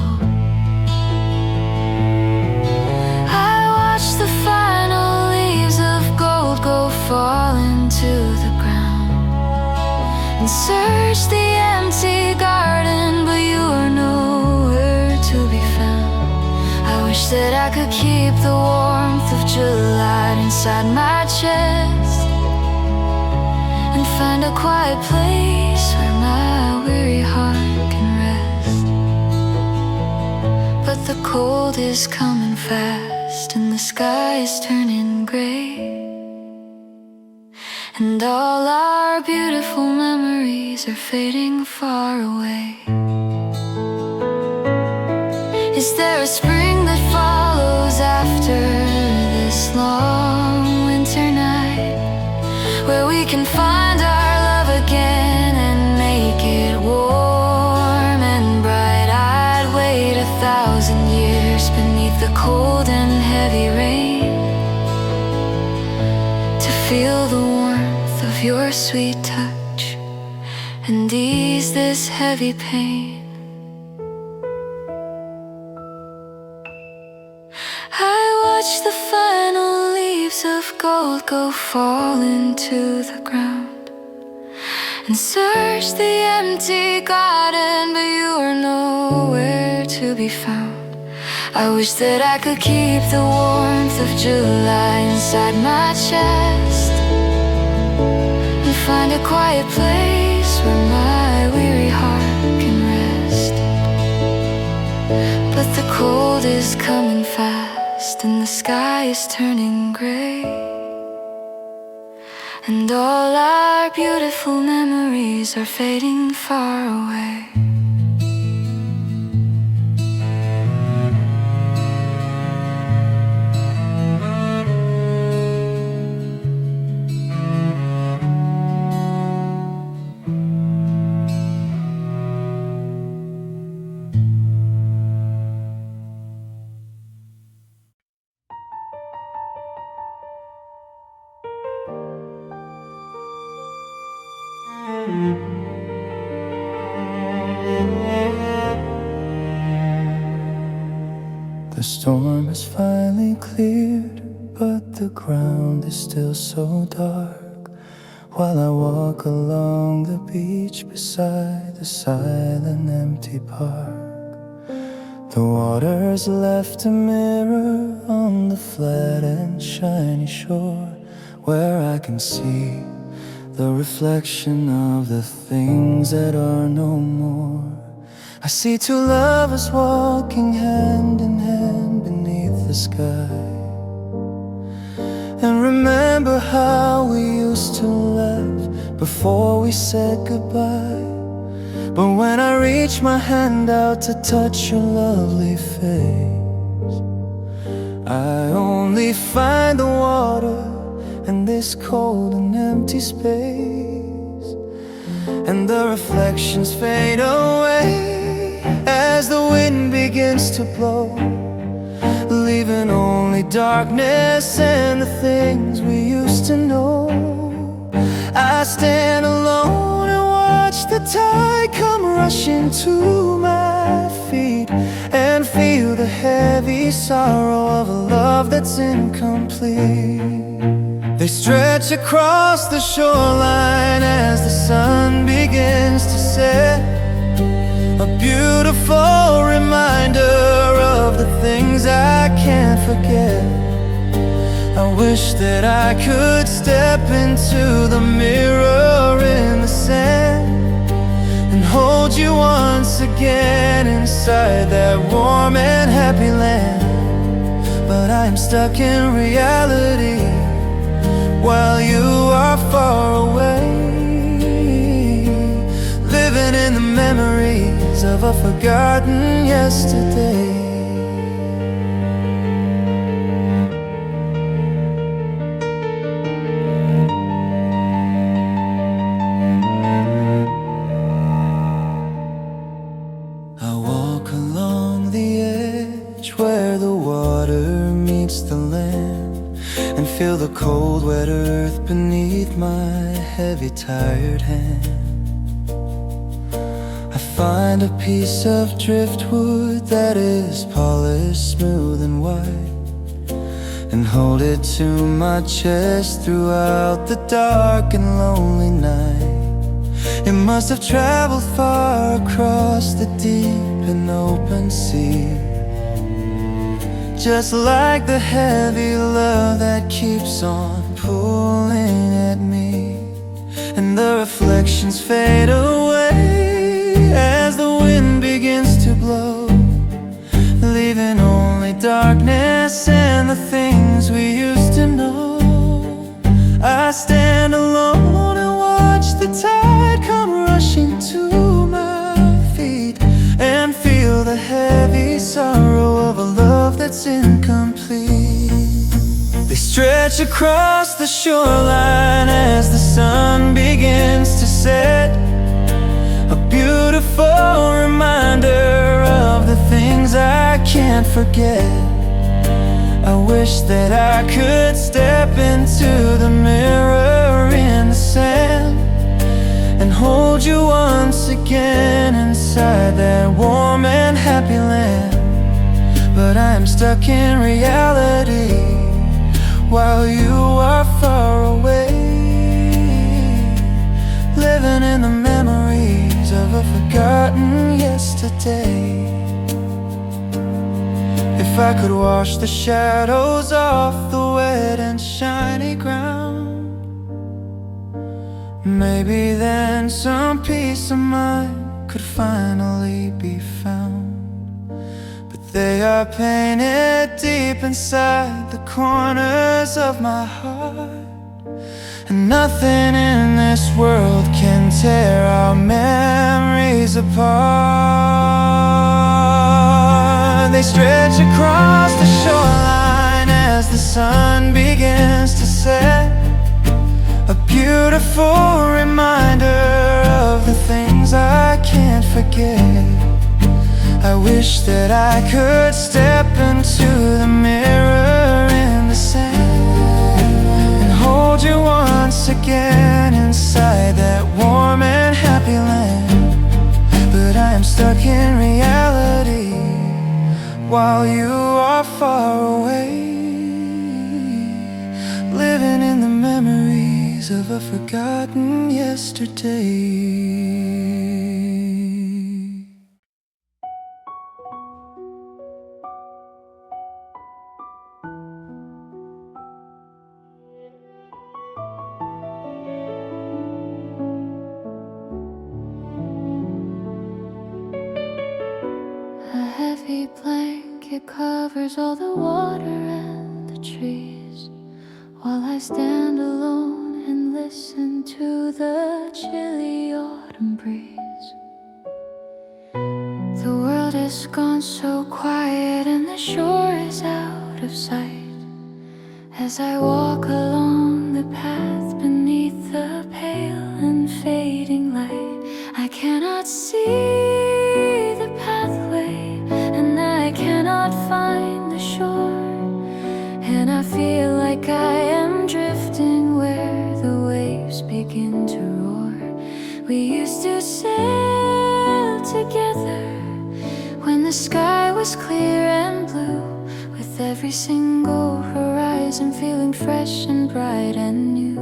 I watched the final leaves of gold go falling to the ground and searched the empty garden, but you were nowhere to be found. I wish that I could keep the warmth of July inside my chest and find a quiet place where my weary heart can rest. But the cold is coming fast and the sky is turning gray, and all our beautiful memories are fading far away. Is there a spring that follows after this long winter night, where we can find our love again and make it warm and bright. I'd wait 1,000 years beneath the cold and heavy rain to feel the warmth of your sweet touch and ease this heavy pain. I watch the final leaves of gold go falling to the ground and search the empty garden, but you are nowhere to be found. I wish that I could keep the warmth of July inside my chest and find a quiet place where my weary heart can rest. But the cold is coming fast and the sky is turning gray, and all our beautiful memories are fading far away. The storm has finally cleared, but the ground is still so dark. While I walk along the beach beside the silent empty park, the water's left a mirror on the flat and shiny shore, where I can see the reflection of the things that are no more. I see two lovers walking hand in hand beneath the sky, and remember how we used to laugh before we said goodbye. But when I reach my hand out to touch your lovely face, I only find the water and this cold and empty space, and the reflections fade away as the wind begins to blow, leaving only darkness and the things we used to know. I stand alone and watch the tide come rushing to my feet, and feel the heavy sorrow of a love that's incomplete. They stretch across the shoreline as the sun begins to set, a beautiful reminder of the things I can't forget. I wish that I could step into the mirror in the sand and hold you once again inside that warm and happy land. But I am stuck in reality while you are far away, living in the memories of a forgotten yesterday. I walk along the edge where the water meets the land, and feel the cold wet earth beneath my heavy tired hand. I find a piece of driftwood that is polished smooth and white, and hold it to my chest throughout the dark and lonely night. It must have traveled far across the deep and open sea, just like the heavy love that keeps on pulling at me. And the reflections fade away as the wind begins to blow, leaving only darkness and the things we used to know. I stand alone and watch the tide come rushing to my feet, and feel the heavy sorrow of a love that's incomplete. They They stretch across the shoreline as the sun begins to set. A beautiful reminder of the things I can't forget. I wish that I could step into the mirror in the sand and hold you once again inside that warm and happy land. But I am stuck in reality while you are far away, living in the memories of a forgotten yesterday. If I could wash the shadows off the wet and shiny ground, maybe then some peace of mind could finally be found. They are painted deep inside the corners of my heart, and nothing in this world can tear our memories apart. They stretch across the shoreline as the sun begins to set. A beautiful reminder of the things I can't forget. I wish that I could step into the mirror in the sand and hold you once again inside that warm and happy land. But I am stuck in reality while you are far away, living in the memories of a forgotten yesterday. It covers all the water and the trees, while I stand alone and listen to the chilly autumn breeze. The world has gone so quiet and the shore is out of sight. As I walk along the path beneath the pale and fading light, I cannot see the pathway and I cannot find the shore, and I feel like I am drifting where the waves begin to roar. We used to sail together when the sky was clear and blue, with every single horizon feeling fresh and bright and new.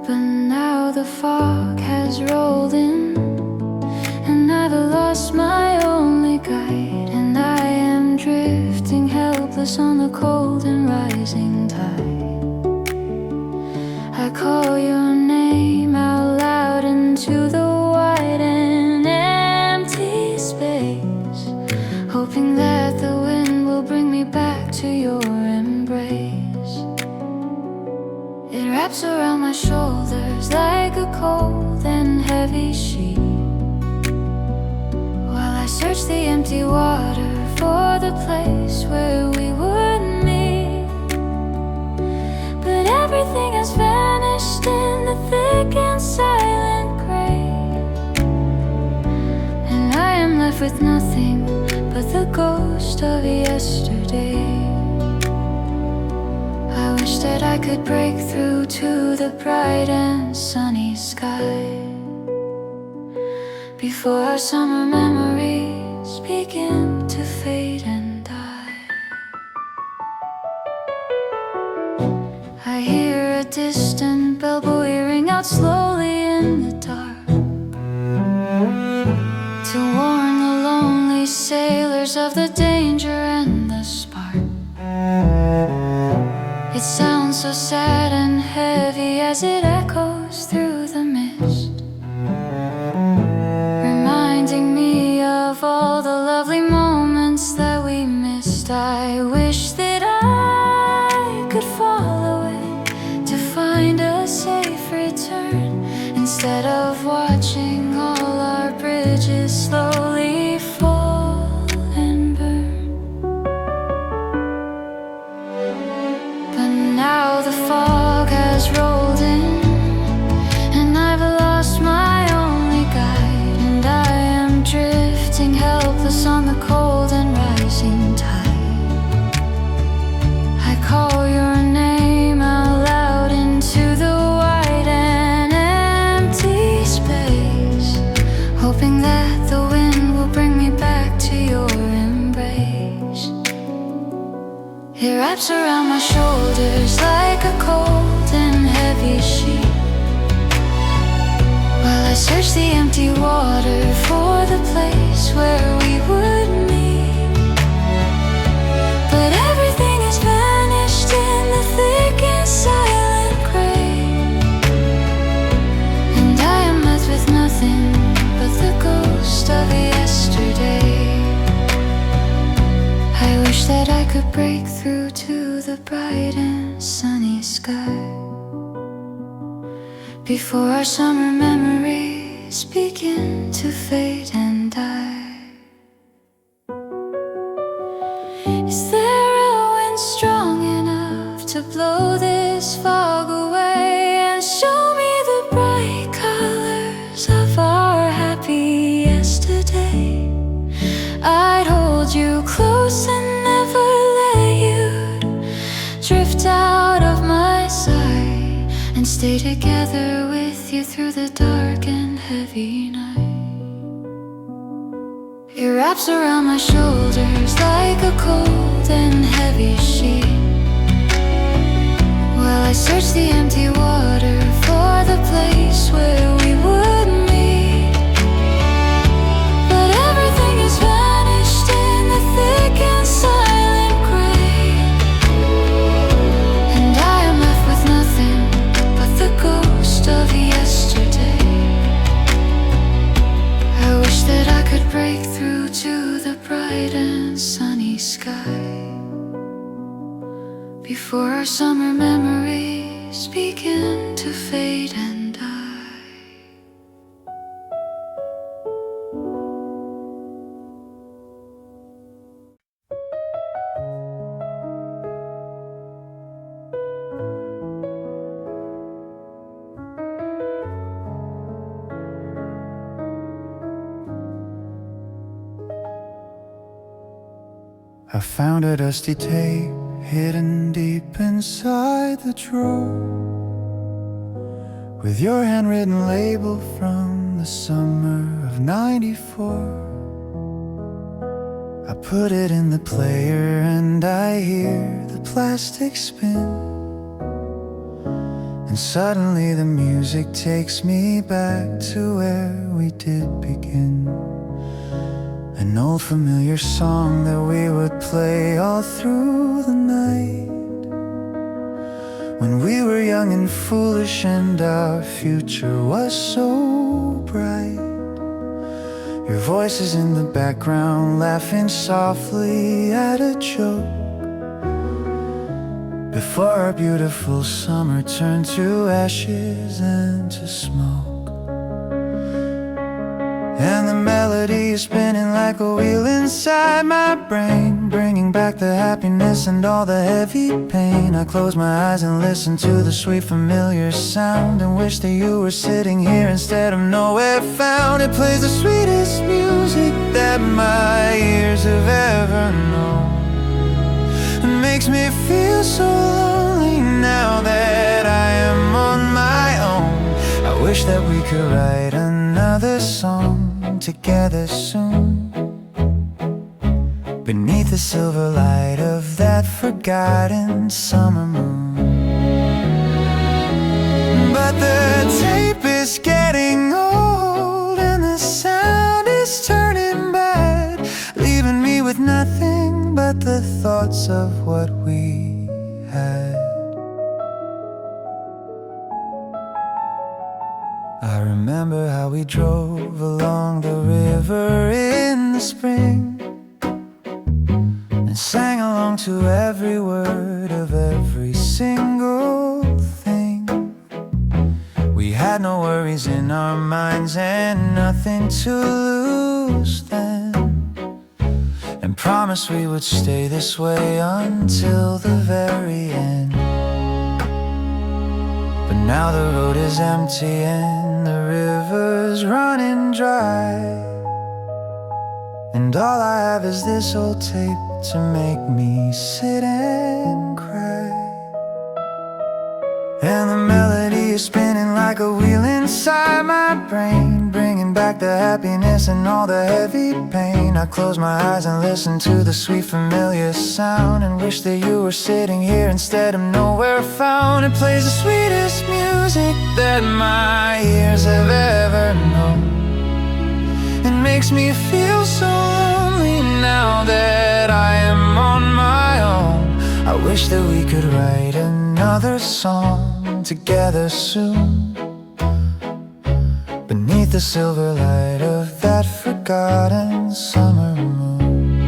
But now the fog has rolled in and I've lost my only guide, and I am drifting helpless on the cold and rising tide. I call your name out loud into the wide and empty space, hoping that the wind will bring me back to your embrace. It wraps around my shoulders like a cold and heavy sheet, I search the empty water for the place where we would meet, but everything has vanished in the thick and silent gray, and I am left with nothing but the ghost of yesterday. I wish that I could break through to the bright and sunny sky before our summer memories begin to fade and die. I hear a distant bellboy ring out slowly in the dark to warn the lonely sailors of the danger and the spark. It sounds so sad and heavy as it echoes through the mist, reminding me of all the lovely moments that we missed. I wish that I could follow it to find a safe return, instead of watching all our bridges slowly fall and burn. wraps around my shoulders like a cold and heavy sheet, while I search the empty water for the place where we would meet. But everything has vanished in the thick and silent gray, and I am left with nothing but the ghost of yesterday. I wish that I could break through to the bright and sunny sky before our summer memories begin to fade and die. Is there a wind strong enough to blow this fog away and show me the bright colors of our happy yesterday? I'd hold you close and never let you drift out of my sight, and stay together with you through the dark and heavy night. It wraps around my shoulders like a cold and heavy sheet, while I search the empty water for the place where we would meet. But everything has vanished in the thick and silent gray, and I am left with nothing but the ghost of yesterday. I wish that I could break through to the bright and sunny sky before our summer memories begin to fade and die. I found a dusty tape hidden deep inside the drawer, with your handwritten label from the summer of '94. I put it in the player and I hear the plastic spin, and suddenly the music takes me back to where we did begin. An old familiar song that we would play all through the night, when we were young and foolish and our future was so bright. Your voice is in the background, laughing softly at a joke, before our beautiful summer turned to ashes and to smoke. And the melody is spinning like a wheel inside my brain, bringing back the happiness and all the heavy pain. I close my eyes and listen to the sweet familiar sound, and wish that you were sitting here instead of nowhere found. It plays the sweetest music that my ears have ever known, and makes me feel so lonely now that I am on my own. I wish that we could write another song together soon, beneath the silver light of that forgotten summer moon. But the tape is getting old and the sound is turning bad, leaving me with nothing but the thoughts of what we had. I remember how we drove along the river in the spring, and sang along to every word of every single thing. We had no worries in our minds and nothing to lose then, and promised we would stay this way until the very end. But now the road is empty and the river's running dry, and all I have is this old tape to make me sit and cry. And the melody is spinning like a wheel inside my brain, bringing back back the happiness and all the heavy pain. I close my eyes and listen to the sweet familiar sound, and wish that you were sitting here instead of nowhere found. It plays the sweetest music that my ears have ever known. It makes me feel so lonely now that I am on my own. I wish that we could write another song together soon, beneath the silver light of that forgotten summer moon.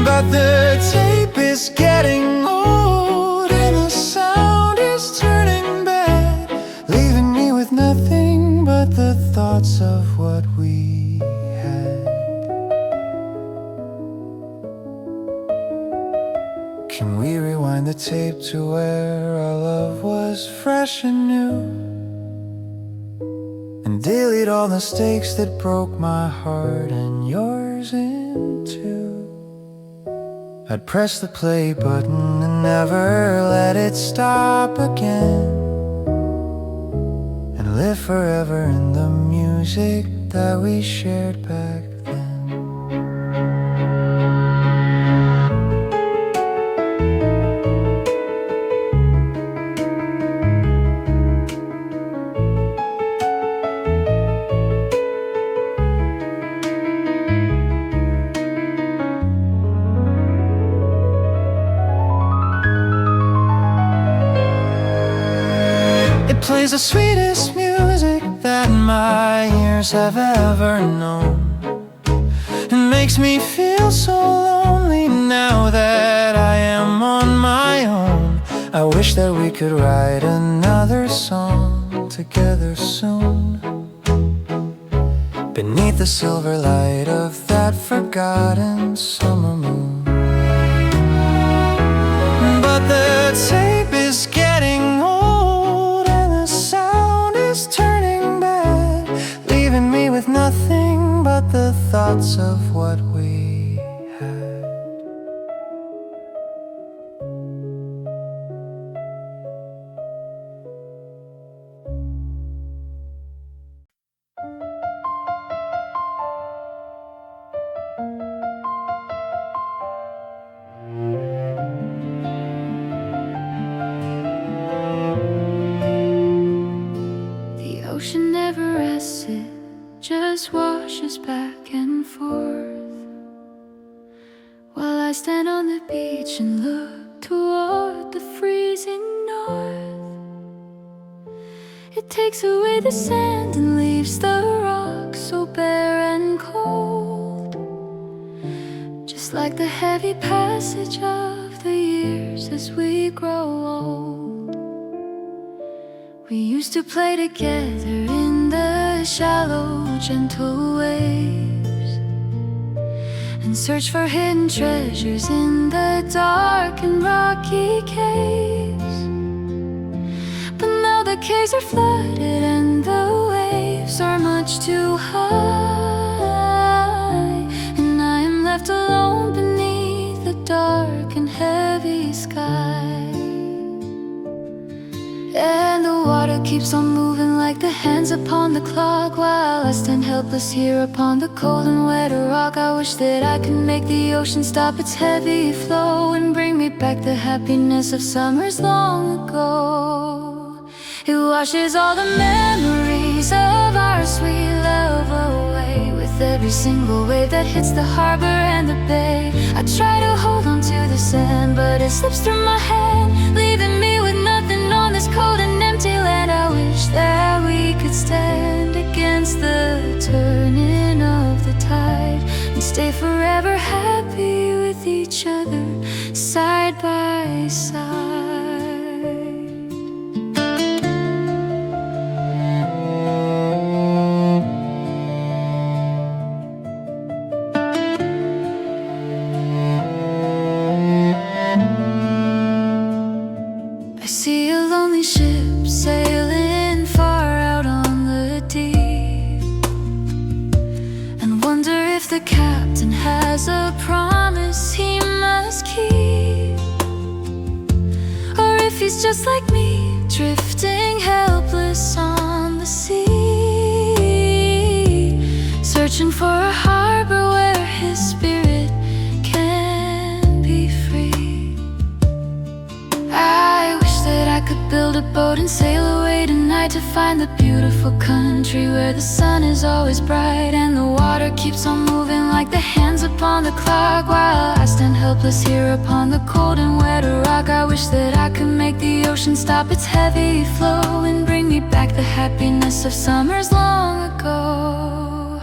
But the tape is getting old and the sound is turning bad, leaving me with nothing but the thoughts of what we had. Can we rewind the tape to where our love was fresh and new, and delete all the mistakes that broke my heart and yours in two? I'd press the play button and never let it stop again, and live forever in the music that we shared back then. Plays the sweetest music that my ears have ever known. It makes me feel so lonely now that I am on my own. I wish that we could write another song together soon, beneath the silver light of that forgotten summer moon. But the tape is getting old and the sound is turning bad, leaving me with nothing but the thoughts of what we had. Ocean never rests, it just washes back and forth, while I stand on the beach and look toward the freezing north. It takes away the sand and leaves the rocks so bare and cold, just like the heavy passage of the years as we grow old. We used to play together in the shallow, gentle waves, and search for hidden treasures in the dark and rocky caves. But now the caves are flooded and the waves are much too high, and I am left alone beneath the dark and heavy sky. And the water keeps on moving like the hands upon the clock, while I stand helpless here upon the cold and wet rock. I wish that I could make the ocean stop its heavy flow and bring me back the happiness of summers long ago. It washes all the memories of our sweet love away with every single wave that hits the harbor and the bay. I try to hold on to the sand, but it slips through my hand, leaving me with nothing on this cold and empty land. I wish that we could stand against the turning of the tide and stay forever happy with each other, side by side. I see a lonely ship sailing far out on the deep, and wonder if the captain has a promise he must keep, or if he's just like me, drifting helpless on the sea. build a boat and sail away tonight to find the beautiful country where the sun is always bright and the water keeps on moving like the hands upon the clock, while I stand helpless here upon the cold and wet rock. I wish that I could make the ocean stop its heavy flow and bring me back the happiness of summers long ago.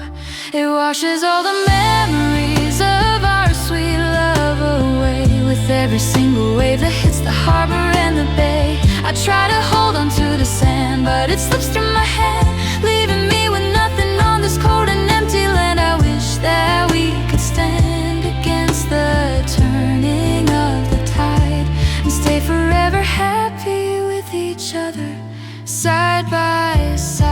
It washes all the memories of our sweet love away with every single wave that hits the harbor and the bay. I try to hold on to the sand, but it slips through my hand, leaving me with nothing on this cold and empty land. I wish that we could stand against the turning of the tide and stay forever happy with each other, side by side.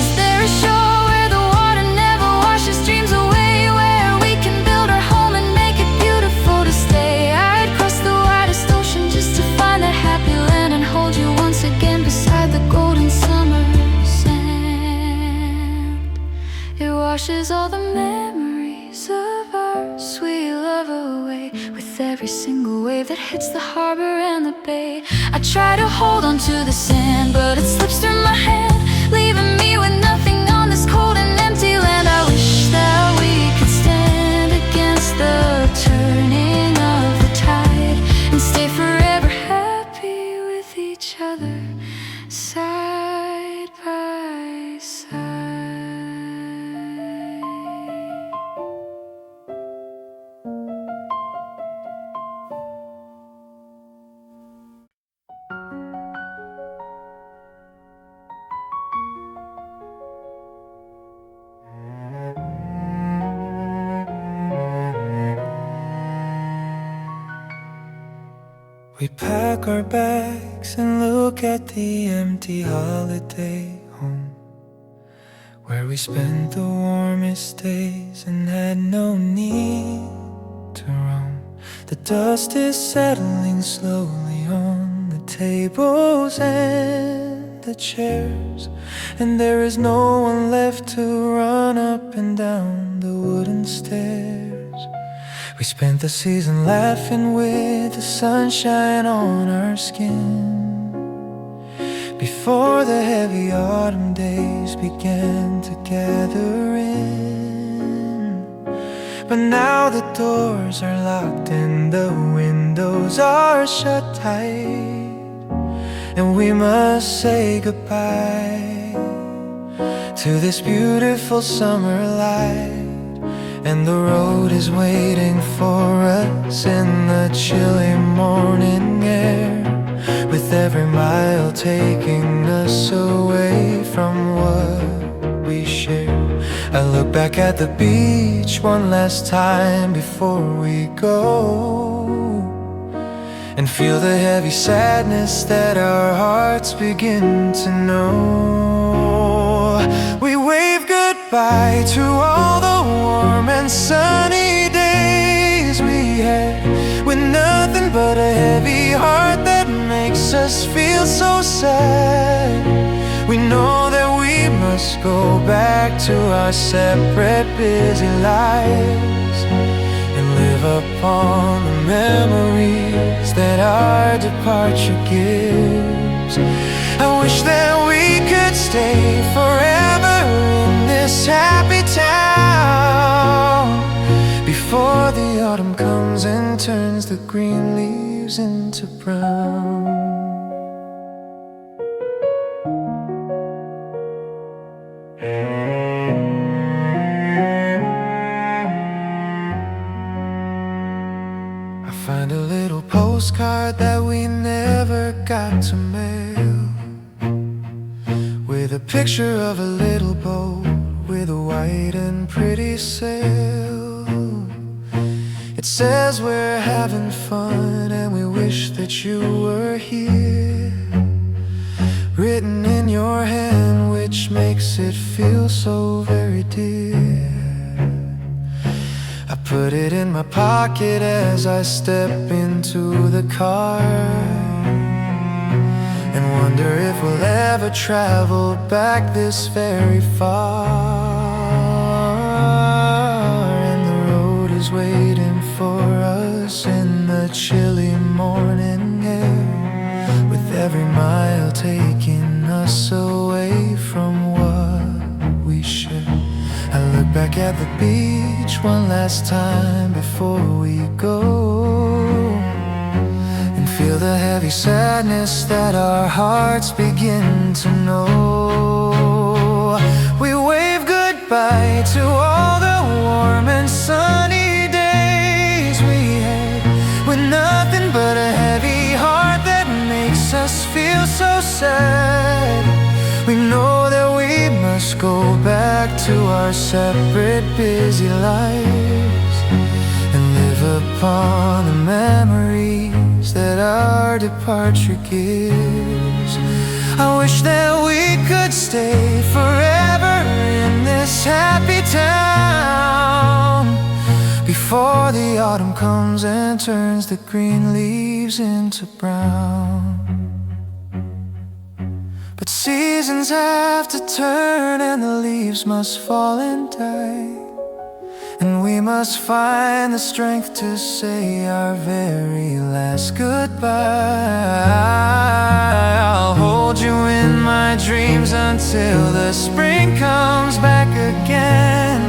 Is there a shore where the water never washes dreams away, where we can build our home and make it beautiful to stay? I'd cross the widest ocean just to find that happy land and hold you once again beside the golden summer sand. It washes all the memories of our sweet love away with every single wave that hits the harbor and the bay. I try to hold on to the sand, but it slips through my hand, leaving me with nothing on this cold and empty land. I wish that we could stand against the turning of the tide and stay forever happy with each other, side by side. We pack our bags and look at the empty holiday home, where we spent the warmest days and had no need to roam. The dust is settling slowly on the tables and the chairs, and there is no one left to run up and down the wooden stairs. We spent the season laughing with the sunshine on our skin, before the heavy autumn days began to gather in. But now the doors are locked and the windows are shut tight, and we must say goodbye to this beautiful summer light. And the road is waiting for us in the chilly morning air, with every mile taking us away from what we share. I look back at the beach one last time before we go, and feel the heavy sadness that our hearts begin to know. We wave goodbye to all the warm and sunny days we had, with nothing but a heavy heart that makes us feel so sad. We know that we must go back to our separate busy lives and live upon the memories that our departure gives. I wish that we could stay forever in this happy town, before the autumn comes and turns the green leaves into brown. I find a little postcard that we never got to mail, with a picture of a little boat with a white and pretty sail. It says we're having fun and we wish that you were here, written in your hand, which makes it feel so very dear. I put it in my pocket as I step into the car, and wonder if we'll ever travel back this very far. And the road is waiting for us in the chilly morning every mile taking us away from what we share. I look back at the beach one last time before we go, and feel the heavy sadness that our hearts begin to know. We wave goodbye to all the warm and sunny days we had, with nothing but a heavy heart that makes us feel so sad. We know that we must go back to our separate busy lives and live upon the memories that our departure gives. I wish that we could stay forever in this happy town before the autumn comes and turns the green leaves into brown. But seasons have to turn and the leaves must fall and die, and we must find the strength to say our very last goodbye. I'll hold you in my dreams until the spring comes back again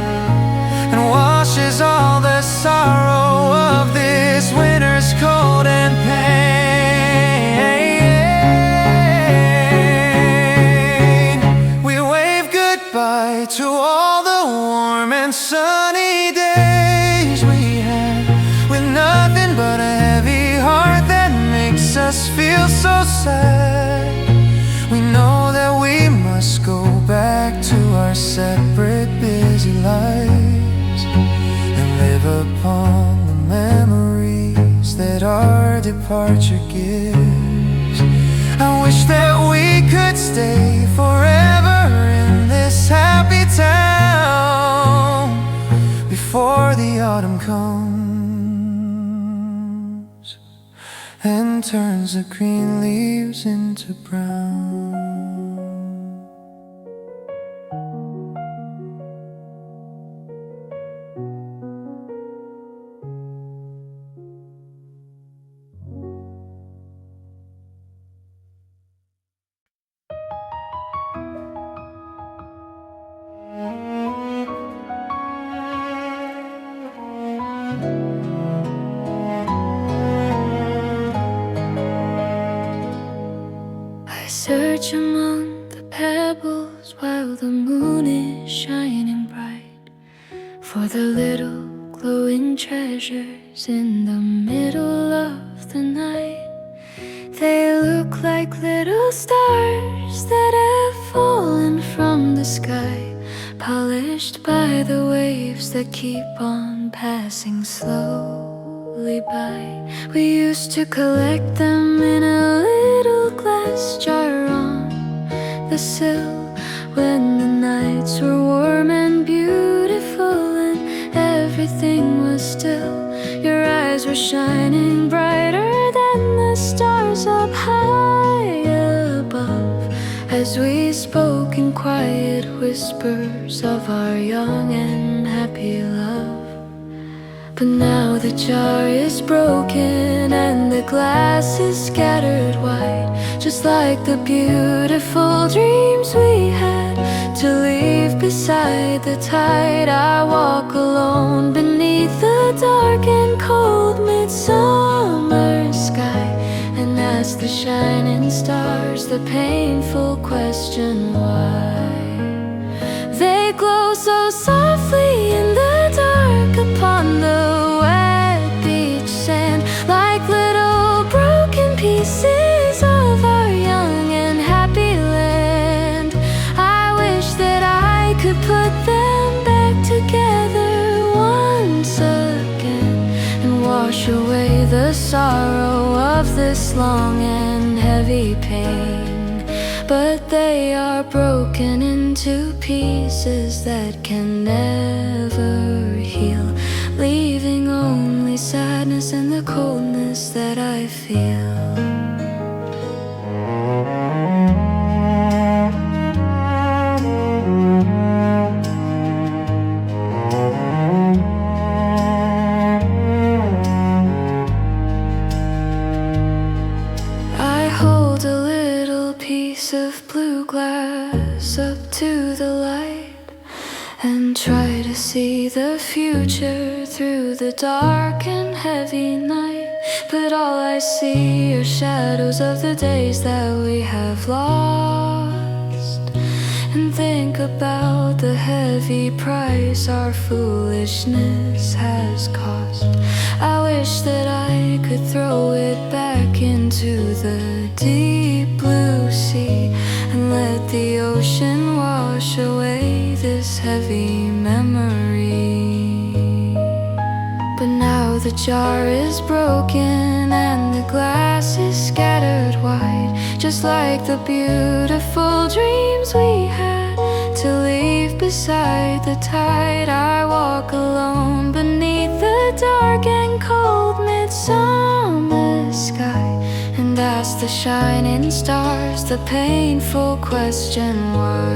and washes all the sorrow of this winter's cold and pain. We wave goodbye to all the warm and sunny days we had, with nothing but a heavy heart that makes us feel so sad. We know that we must go back to our separate busy lives and live upon the memories that our departure gives. I wish that we could stay forever in this happy town before the autumn comes and turns the green leaves into brown. I search among the pebbles while the moon is shining bright for the little glowing treasures in the middle of the night. They look like little stars that have fallen from the sky, polished by the waves that keep on passing slowly by. We used to collect them in a little glass jar on the sill when the nights were warm and beautiful and everything was still. Your eyes were shining brighter than the stars up high above as we spoke in quiet whispers of our young and happy love. But now the jar is broken and the glass is scattered wide, just like the beautiful dreams we had to leave beside the tide. I walk alone beneath the dark and cold midsummer sky and ask the shining stars the painful question why. They glow so softly in the dark upon the wet beach sand, like little broken pieces of our young and happy land. I wish that I could put them back together once again and wash away the sorrow of this long and heavy pain. But they are broken into pieces that can never heal, leaving only sadness and the coldness that I feel. I hold hold a little piece of blue glass up to the light and try to see the future through the dark and heavy night. But all I see are shadows of the days that we have lost, and think about the heavy price our foolishness has cost. I wish that I could throw it back into the deep blue sea and let the ocean wash away this heavy memory. But now the jar is broken and the glass is scattered wide, just like the beautiful dreams we had to leave beside the tide. I walk alone beneath the dark and cold midsummer sky and ask the shining stars the painful question why.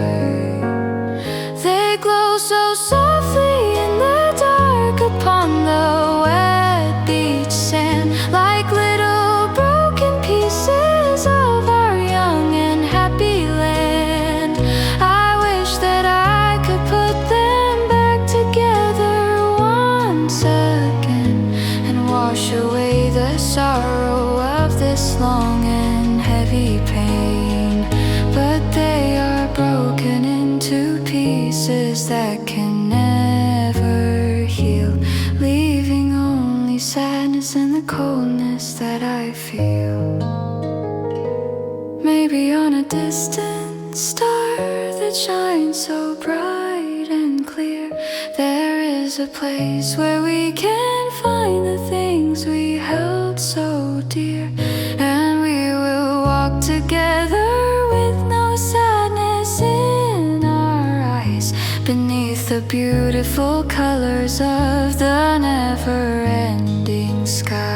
They glow so softly in the dark upon the wet beach sand, like little broken pieces of our young and happy land. I wish that I could put them back together once again and wash away the sorrow of this long and heavy pain. But they are broken into pieces that can never heal, leaving only sadness and the coldness that I feel. Maybe on a distant star that shines so bright and clear, there is a place where we can find the things we held so dear, and we will walk together with no sadness in our eyes beneath the beautiful colors of the never-ending skies.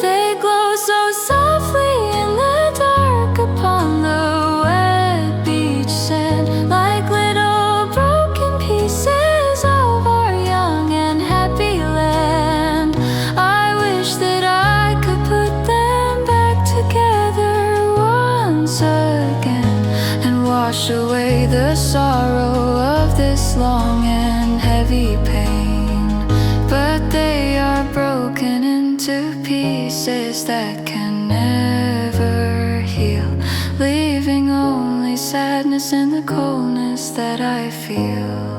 They glow so softly in the dark upon the wet beach sand, like little broken pieces of our young and happy land. I wish that I could put them back together once again and wash away the sorrow of this long and heavy pain. But they are broken into pieces that can never heal, leaving only sadness and the coldness that I feel.